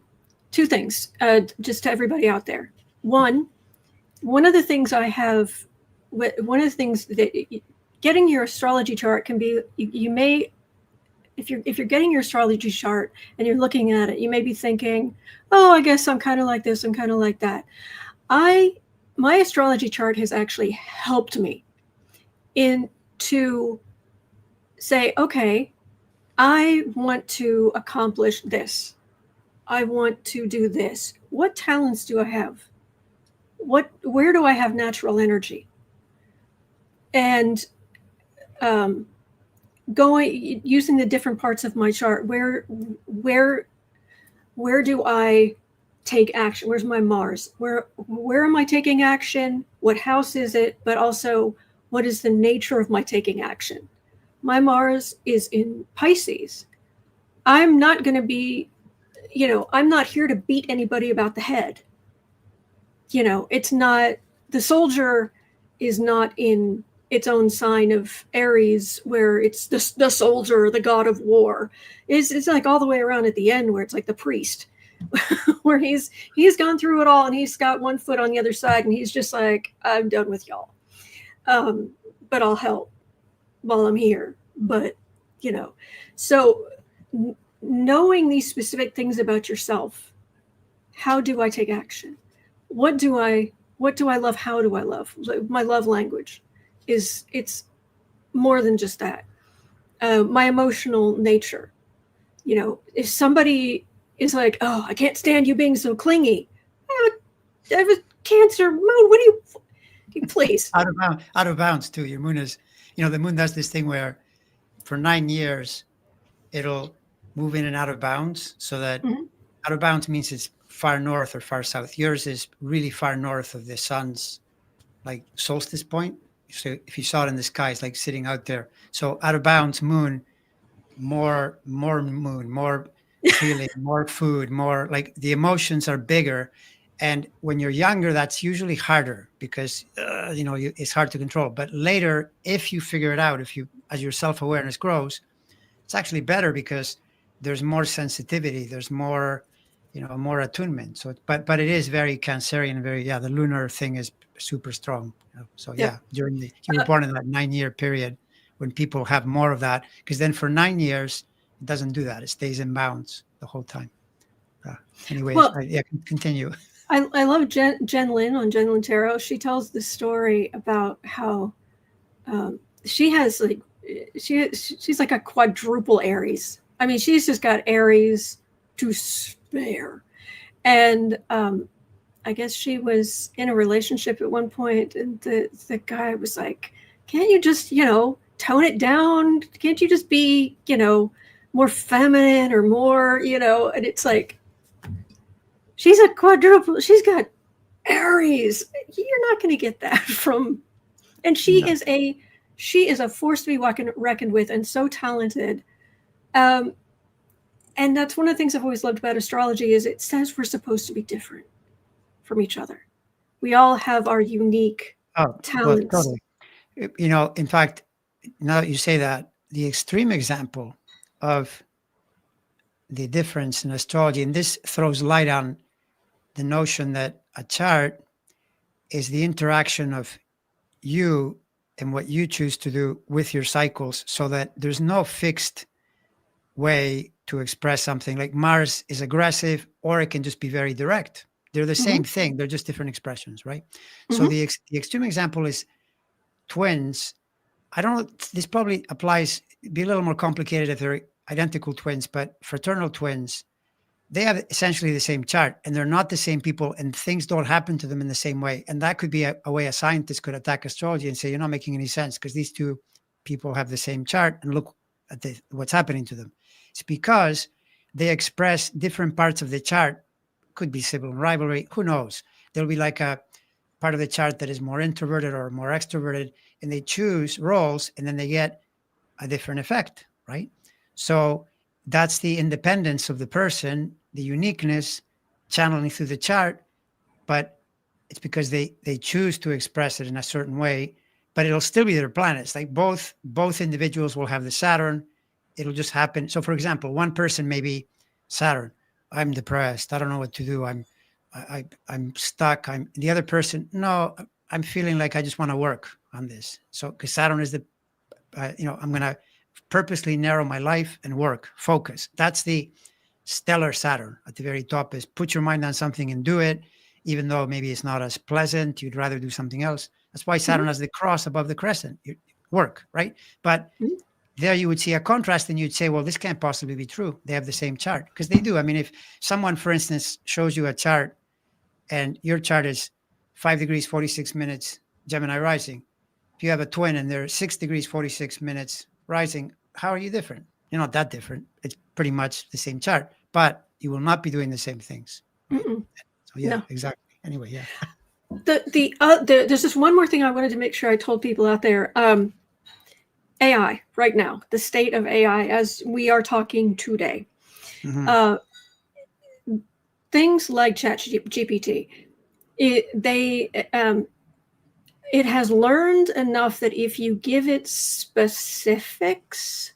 2 things, just to everybody out there. One of the things that getting your astrology chart can be, you may, if you're getting your astrology chart and you're looking at it, you may be thinking, oh, I guess I'm kind of like this, I'm kind of like that. My astrology chart has actually helped me to say, okay, I want to accomplish this. I want to do this. What talents do I have? Where do I have natural energy? And using the different parts of my chart, where do I take action? Where's my Mars? Where am I taking action? What house is it? But also, what is the nature of my taking action? My Mars is in Pisces. I'm not going to be, I'm not here to beat anybody about the head. It's not, the soldier is not in its own sign of Aries, where it's the soldier, the god of war. It's like all the way around at the end, where it's like the priest, where he's gone through it all and he's got one foot on the other side and he's just like, I'm done with y'all. But I'll help while I'm here. But, so knowing these specific things about yourself, how do I take action? What do I love? How do I love? My love language it's more than just that. My emotional nature, if somebody is like, oh, I can't stand you being so clingy. I have a Cancer moon. What do you please? Out of bounds too. Your moon is, the moon does this thing where for 9 years, it'll move in and out of bounds, so that out of bounds means it's far north or far south. Yours is really far north of the sun's like solstice point. So if you saw it in the sky, it's like sitting out there. So out of bounds moon, more moon, more feeling, more food, more like the emotions are bigger. And when you're younger, that's usually harder because, it's hard to control. But later, if you figure it out, as your self-awareness grows, it's actually better because there's more sensitivity. There's more, more attunement. So, but it is very Cancerian, the lunar thing is super strong. So you were born in that 9-year period when people have more of that, because then for 9 years, it doesn't do that. It stays in bounds the whole time. Anyways, continue. I love Jen Lin on Jen Lin Tarot. She tells the story about how she has she's like a quadruple Aries. I mean, she's just got Aries to spare. And I guess she was in a relationship at one point, and the guy was like, can't you just, tone it down? Can't you just be, more feminine or more, and it's like, she's a quadruple, she's got Aries. You're not going to get that from, and she is a force to be reckoned with, and so talented. And that's one of the things I've always loved about astrology is it says we're supposed to be different from each other. We all have our unique Oh, well, talents. totally. You know, in fact, now that you say that, the extreme example of the difference in astrology, and this throws light on the notion that a chart is the interaction of you and what you choose to do with your cycles, so that there's no fixed way to express something. Like Mars is aggressive, or it can just be very direct. They're the Hmm. same thing, they're just different expressions, right? So Hmm. the extreme example is twins. I don't know, this probably applies, be a little more complicated if they're identical twins, but fraternal twins, they have essentially the same chart, and they're not the same people, and things don't happen to them in the same way. And that could be a way a scientist could attack astrology and say, you're not making any sense because these two people have the same chart, and look at what's happening to them. It's because they express different parts of the chart. Could be civil rivalry, who knows? There'll be like a part of the chart that is more introverted or more extroverted, and they choose roles, and then they get a different effect, right? So that's the independence of the person, the uniqueness channeling through the chart, but it's because they choose to express it in a certain way, but it'll still be their planets. Like both individuals will have the Saturn. It'll just happen. So for example, one person may be Saturn. I'm depressed. I don't know what to do. I'm stuck. I'm the other person. No, I'm feeling like I just want to work on this. So because Saturn is the I'm going to purposely narrow my life and work, focus. That's the stellar Saturn at the very top, is put your mind on something and do it, even though maybe it's not as pleasant. You'd rather do something else. That's why Saturn Hmm. has the cross above the crescent. You work, right? But Hmm. there you would see a contrast and you'd say, well, this can't possibly be true. They have the same chart, because they do. I mean, if someone, for instance, shows you a chart and your chart is 5 degrees, 46 minutes, Gemini rising, if you have a twin and they're 6 degrees 46 minutes rising, how are you different? You're not that different. It's pretty much the same chart, but you will not be doing the same things, right? Mm-mm. So yeah, No. exactly. Anyway, yeah. There's just one more thing I wanted to make sure I told people out there. AI right now, the state of AI as we are talking today. Hmm. Uh, Things like ChatGPT, it has learned enough that if you give it specifics,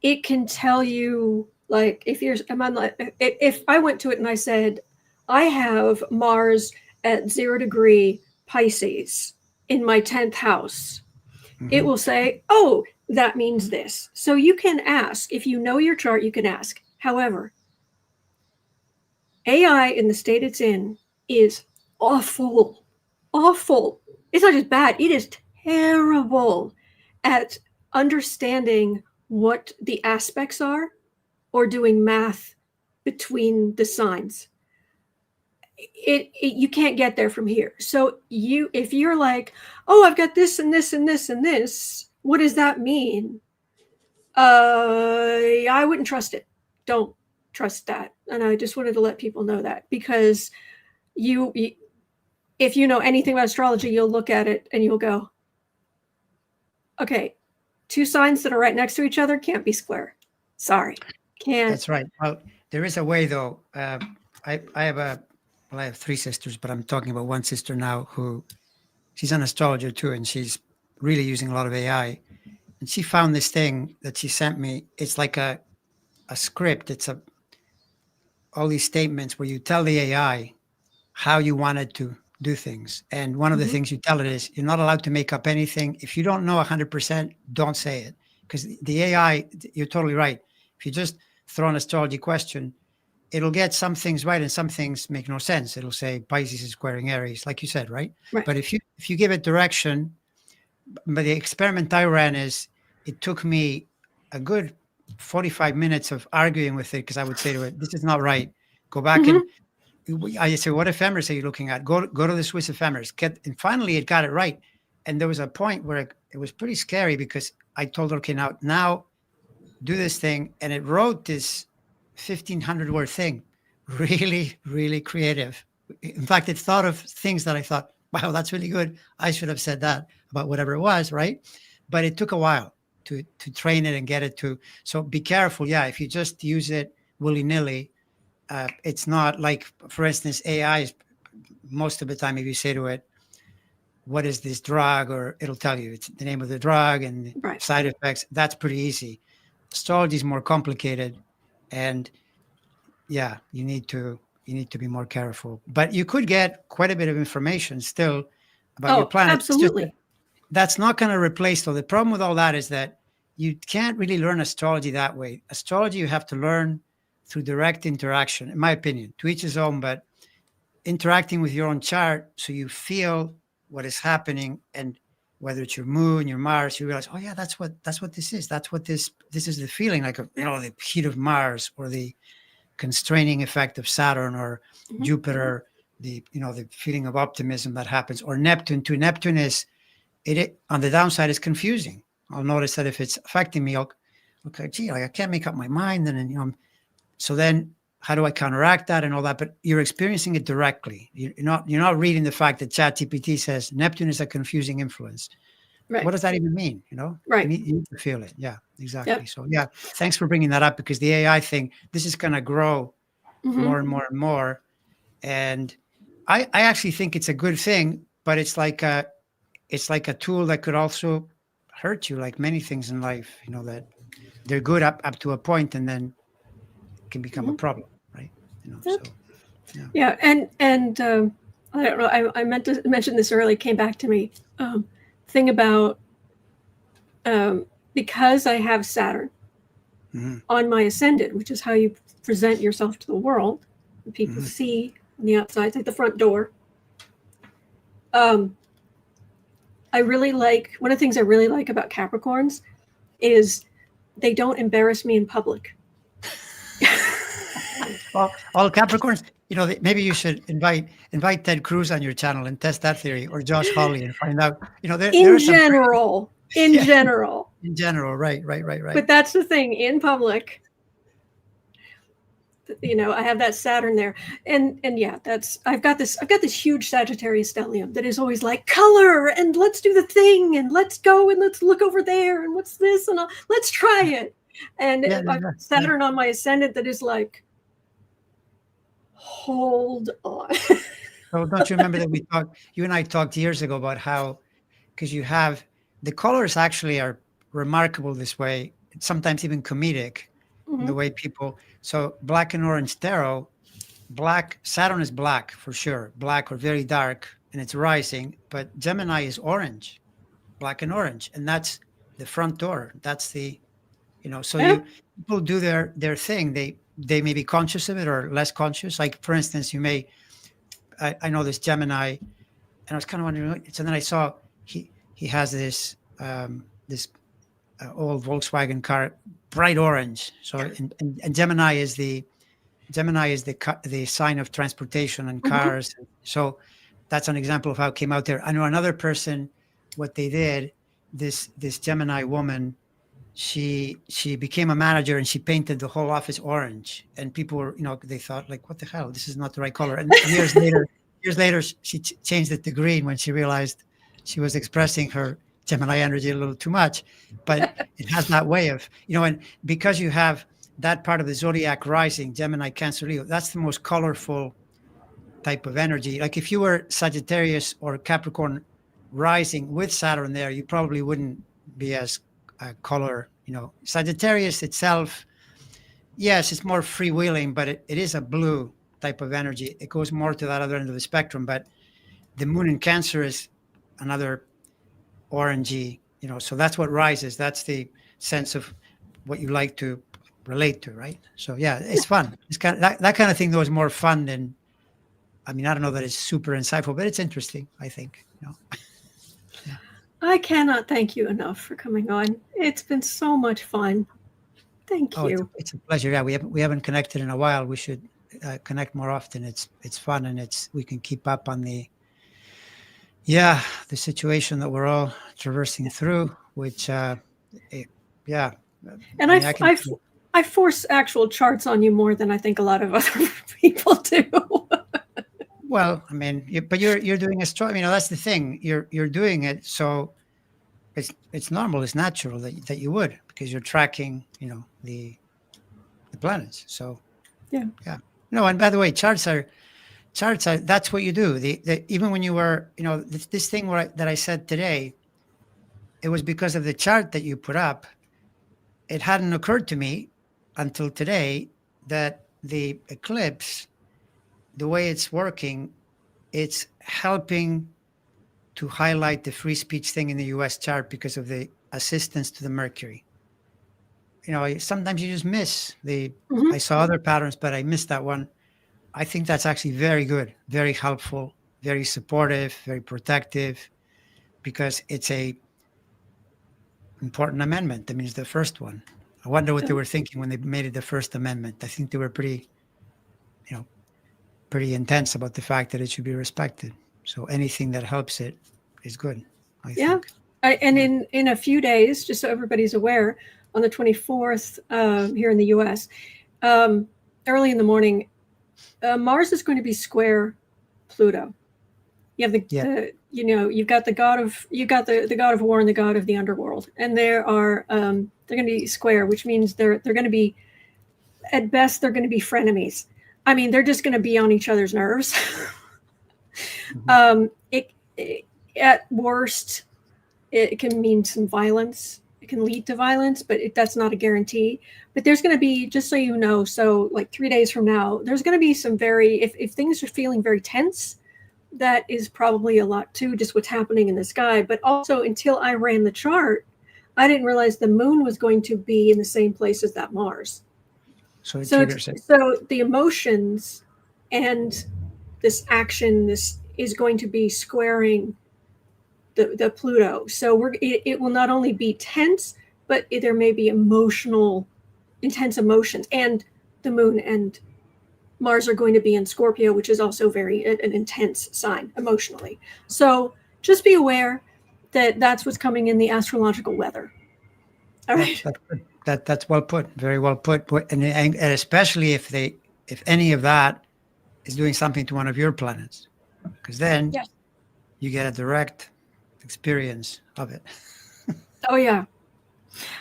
it can tell you, like, if I went to it and I said, I have Mars at 0 degree Pisces in my 10th house, it Hmm. will say, oh, that means this. So you can ask, if you know your chart, you can ask. However, AI in the state it's in is awful. Awful. It's not just bad, it is terrible at understanding what the aspects are or doing math between the signs. You can't get there from here. So if you're like, oh, I've got this and this and this and this, what does that mean? I wouldn't trust it. Don't trust that. And I just wanted to let people know that, because you if you know anything about astrology, you'll look at it and you'll go, okay, two signs that are right next to each other can't be square. Sorry, can't. That's right. Well, there is a way though. I have I have three sisters, but I'm talking about one sister now who she's an astrologer too, and she's really using a lot of AI. And she found this thing that she sent me. It's like a script. It's a all these statements where you tell the AI how you want it to do things. And one of the Mhm. things you tell it is you're not allowed to make up anything. If you don't know 100%, don't say it. Because the AI, you're totally right. If you just throw an astrology question, it'll get some things right and some things make no sense. It'll say Pisces is squaring Aries, like you said, right? Right. But if you give it direction, but the experiment I ran is it took me a good 45 minutes of arguing with it, because I would say to it, this is not right. Go back and Mhm. I say, what ephemeris are you looking at? Go to the Swiss ephemeris. And finally, it got it right. And there was a point where it was pretty scary, because I told her, okay, now do this thing. And it wrote this 1,500 word thing, really, really creative. In fact, it thought of things that I thought, wow, that's really good. I should have said that about whatever it was, right? But it took a while to train it and get it to. So be careful. Yeah, if you just use it willy nilly, it's not like, for instance, AI is most of the time, if you say to it, what is this drug, or it'll tell you it's the name of the drug and Right. side effects. That's pretty easy. Astrology is more complicated, and yeah, you need to be more careful. But you could get quite a bit of information still about your Oh, planet. It's just absolutely. that's not going to replace, though. The problem with all that is that you can't really learn astrology that way. Astrology you have to learn through direct interaction, in my opinion. To each his own, but interacting with your own chart so you feel what is happening, and whether it's your moon, your Mars, you realize, oh yeah, that's what this is. That's what this is, the feeling, like, the heat of Mars, or the constraining effect of Saturn, or Mhm. Jupiter, the feeling of optimism that happens, or Neptune too. Neptune is it on the downside is confusing. I'll notice that if it's affecting me, okay, gee, like I can't make up my mind, and then so then how do I counteract that and all that? But you're experiencing it directly. You're not reading the fact that ChatGPT says Neptune is a confusing influence. Right. What does that even mean? Right. You need to feel it. Yeah, exactly. Yep. So yeah, thanks for bringing that up, because the AI thing, this is going to grow Mhm. more and more and more. And I actually think it's a good thing, but it's like a tool that could also hurt you, like many things in life, that they're good up to a point, and then can become a Mhm. problem, right? Yep. So yeah. Yeah, and I don't know. I meant to mention this earlier. Came back to me. Thing about because I have Saturn Mhm. on my ascendant, which is how you present yourself to the world, and people Mhm. see on the outside, it's like the front door. I really like one of the things I really like about Capricorns is they don't embarrass me in public. Well, all Capricorns, maybe you should invite Ted Cruz on your channel and test that theory, or Josh Hawley, and find out. There In are some general, in yeah, general. in general, right. But that's the thing, in public, I have that Saturn there, and yeah, I've got this huge Sagittarius stellium that is always like color, and let's do the thing, and let's go, and let's look over there, and what's this, and let's try it. And Yeah, Saturn on my ascendant that is like, hold on. So don't you remember that you and I talked years ago about how, because you have the colors actually are remarkable this way, sometimes even comedic, in the Mhm. way people. So black and orange tarot, Saturn is black for sure, black or very dark, and it's rising. But Gemini is orange, black and orange, and that's the front door. That's the So Yeah. people do their thing. They may be conscious of it or less conscious. Like for instance, I know this Gemini, and I was kind of wondering. So then I saw he has this old Volkswagen car, bright orange. So and Gemini is the sign of transportation and Mhm. cars. So that's an example of how it came out there. I know another person, what they did, this Gemini woman, she became a manager, and she painted the whole office orange, and people were, they thought like, what the hell, this is not the right color. And years later she changed it to green when she realized she was expressing her Gemini energy a little too much. But it has that way of, and because you have that part of the zodiac rising, Gemini, Cancer, Leo, that's the most colorful type of energy. Like if you were Sagittarius or Capricorn rising with Saturn there, you probably wouldn't be as color. Sagittarius itself, yes, it's more freewheeling, but it is a blue type of energy. It goes more to that other end of the spectrum. But the moon in Cancer is another orangey, so that's what rises. That's the sense of what you like to relate to, right? So yeah, it's fun. It's kind of that kind of thing, though, is more fun than, I mean, I don't know that it's super insightful, but it's interesting, I think. Yeah. I cannot thank you enough for coming on. It's been so much fun. Thank Oh, you. it's a pleasure. Yeah, we haven't connected in a while. We should connect more often. It's fun, and we can keep up on the situation that we're all traversing through. Which yeah, And I mean, I can. I force actual charts on you more than I think a lot of other people do. Well, I mean, but you're doing that's the thing. You're doing it, so it's normal, it's natural that you would, because you're tracking, the planets. So Yeah. yeah. No, and by the way, charts charts, that's what you do. Even when you were, this thing that I said today, it was because of the chart that you put up. It hadn't occurred to me until today that the eclipse, the way it's working, it's helping to highlight the free speech thing in the US chart because of the assistance to the Mercury. Sometimes you just miss Mhm. I saw other patterns, but I missed that one. I think that's actually very good, very helpful, very supportive, very protective, because it's a important amendment. I mean, it's the first one. I wonder what they were thinking when they made it the First Amendment. I think they were pretty intense about the fact that it should be respected. So anything that helps it is good, I Yeah. think. And in a few days, just so everybody's aware, on the 24th here in the U.S., early in the morning, Mars is going to be square Pluto. You have you've got the god of the god of war and the god of the underworld, and they're going to be square, which means they're going to be, at best, they're going to be frenemies. I mean, they're just going to be on each other's nerves. Mhm. At worst, it can mean some violence. It can lead to violence, but that's not a guarantee. But there's going to be, just so you know, so like 3 days from now, there's going to be some if things are feeling very tense, that is probably a lot too, just what's happening in the sky. But also, until I ran the chart, I didn't realize the moon was going to be in the same place as that Mars. So it So triggers it. so the emotions and this action, this is going to be squaring the Pluto. So it will not only be tense, but there may be intense emotions. And the moon and Mars are going to be in Scorpio, which is also an intense sign emotionally. So just be aware that that's what's coming in the astrological weather. All right. That's good. That's well put. Very well put. And especially if any of that is doing something to one of your planets, because then Yes. you get a direct experience of it. Oh yeah.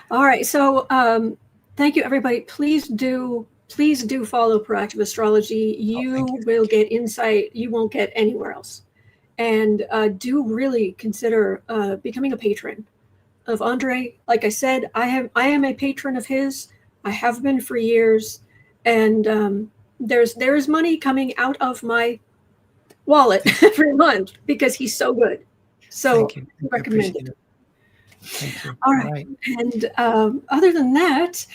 All right. So thank you, everybody. Please do follow Proactive Astrology. You will get insight you won't get anywhere else. And do really consider becoming a patron of Andre. Like I said, I am a patron of his. I have been for years, and there's money coming out of my wallet every month because he's so good. So Thank you. I recommend it. Appreciate it. Thank you. All right. And other than that,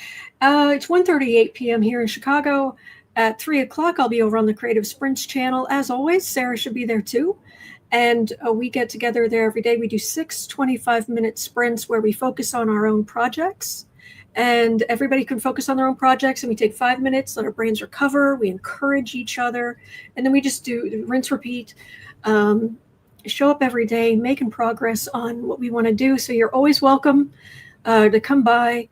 it's 1:38 p.m. here in Chicago. At 3 o'clock, I'll be over on the Creative Sprints channel. As always, Sarah should be there too. And we get together there every day. We do 6 25-minute sprints where we focus on our own projects. And everybody can focus on their own projects. And we take 5 minutes, let our brains recover. We encourage each other. And then we just do rinse, repeat. Show up every day, making progress on what we want to do. So you're always welcome to come by,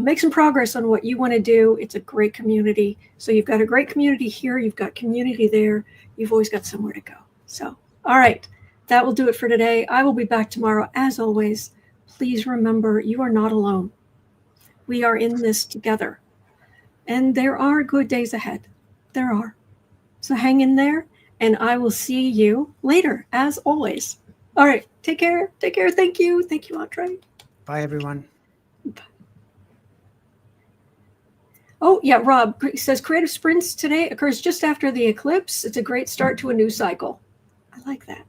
make some progress on what you want to do. It's a great community. So you've got a great community here. You've got community there. You've always got somewhere to go. So, all right, that will do it for today. I will be back tomorrow. As always, please remember you are not alone. We are in this together. And there are good days ahead. There are. So hang in there. And I will see you later, as always. All right. Take care. Take care. Thank you. Thank you, Andre. Bye, everyone. Bye. Oh, yeah. Rob says Creative Sprints today occurs just after the eclipse. It's a great start to a new cycle. I like that.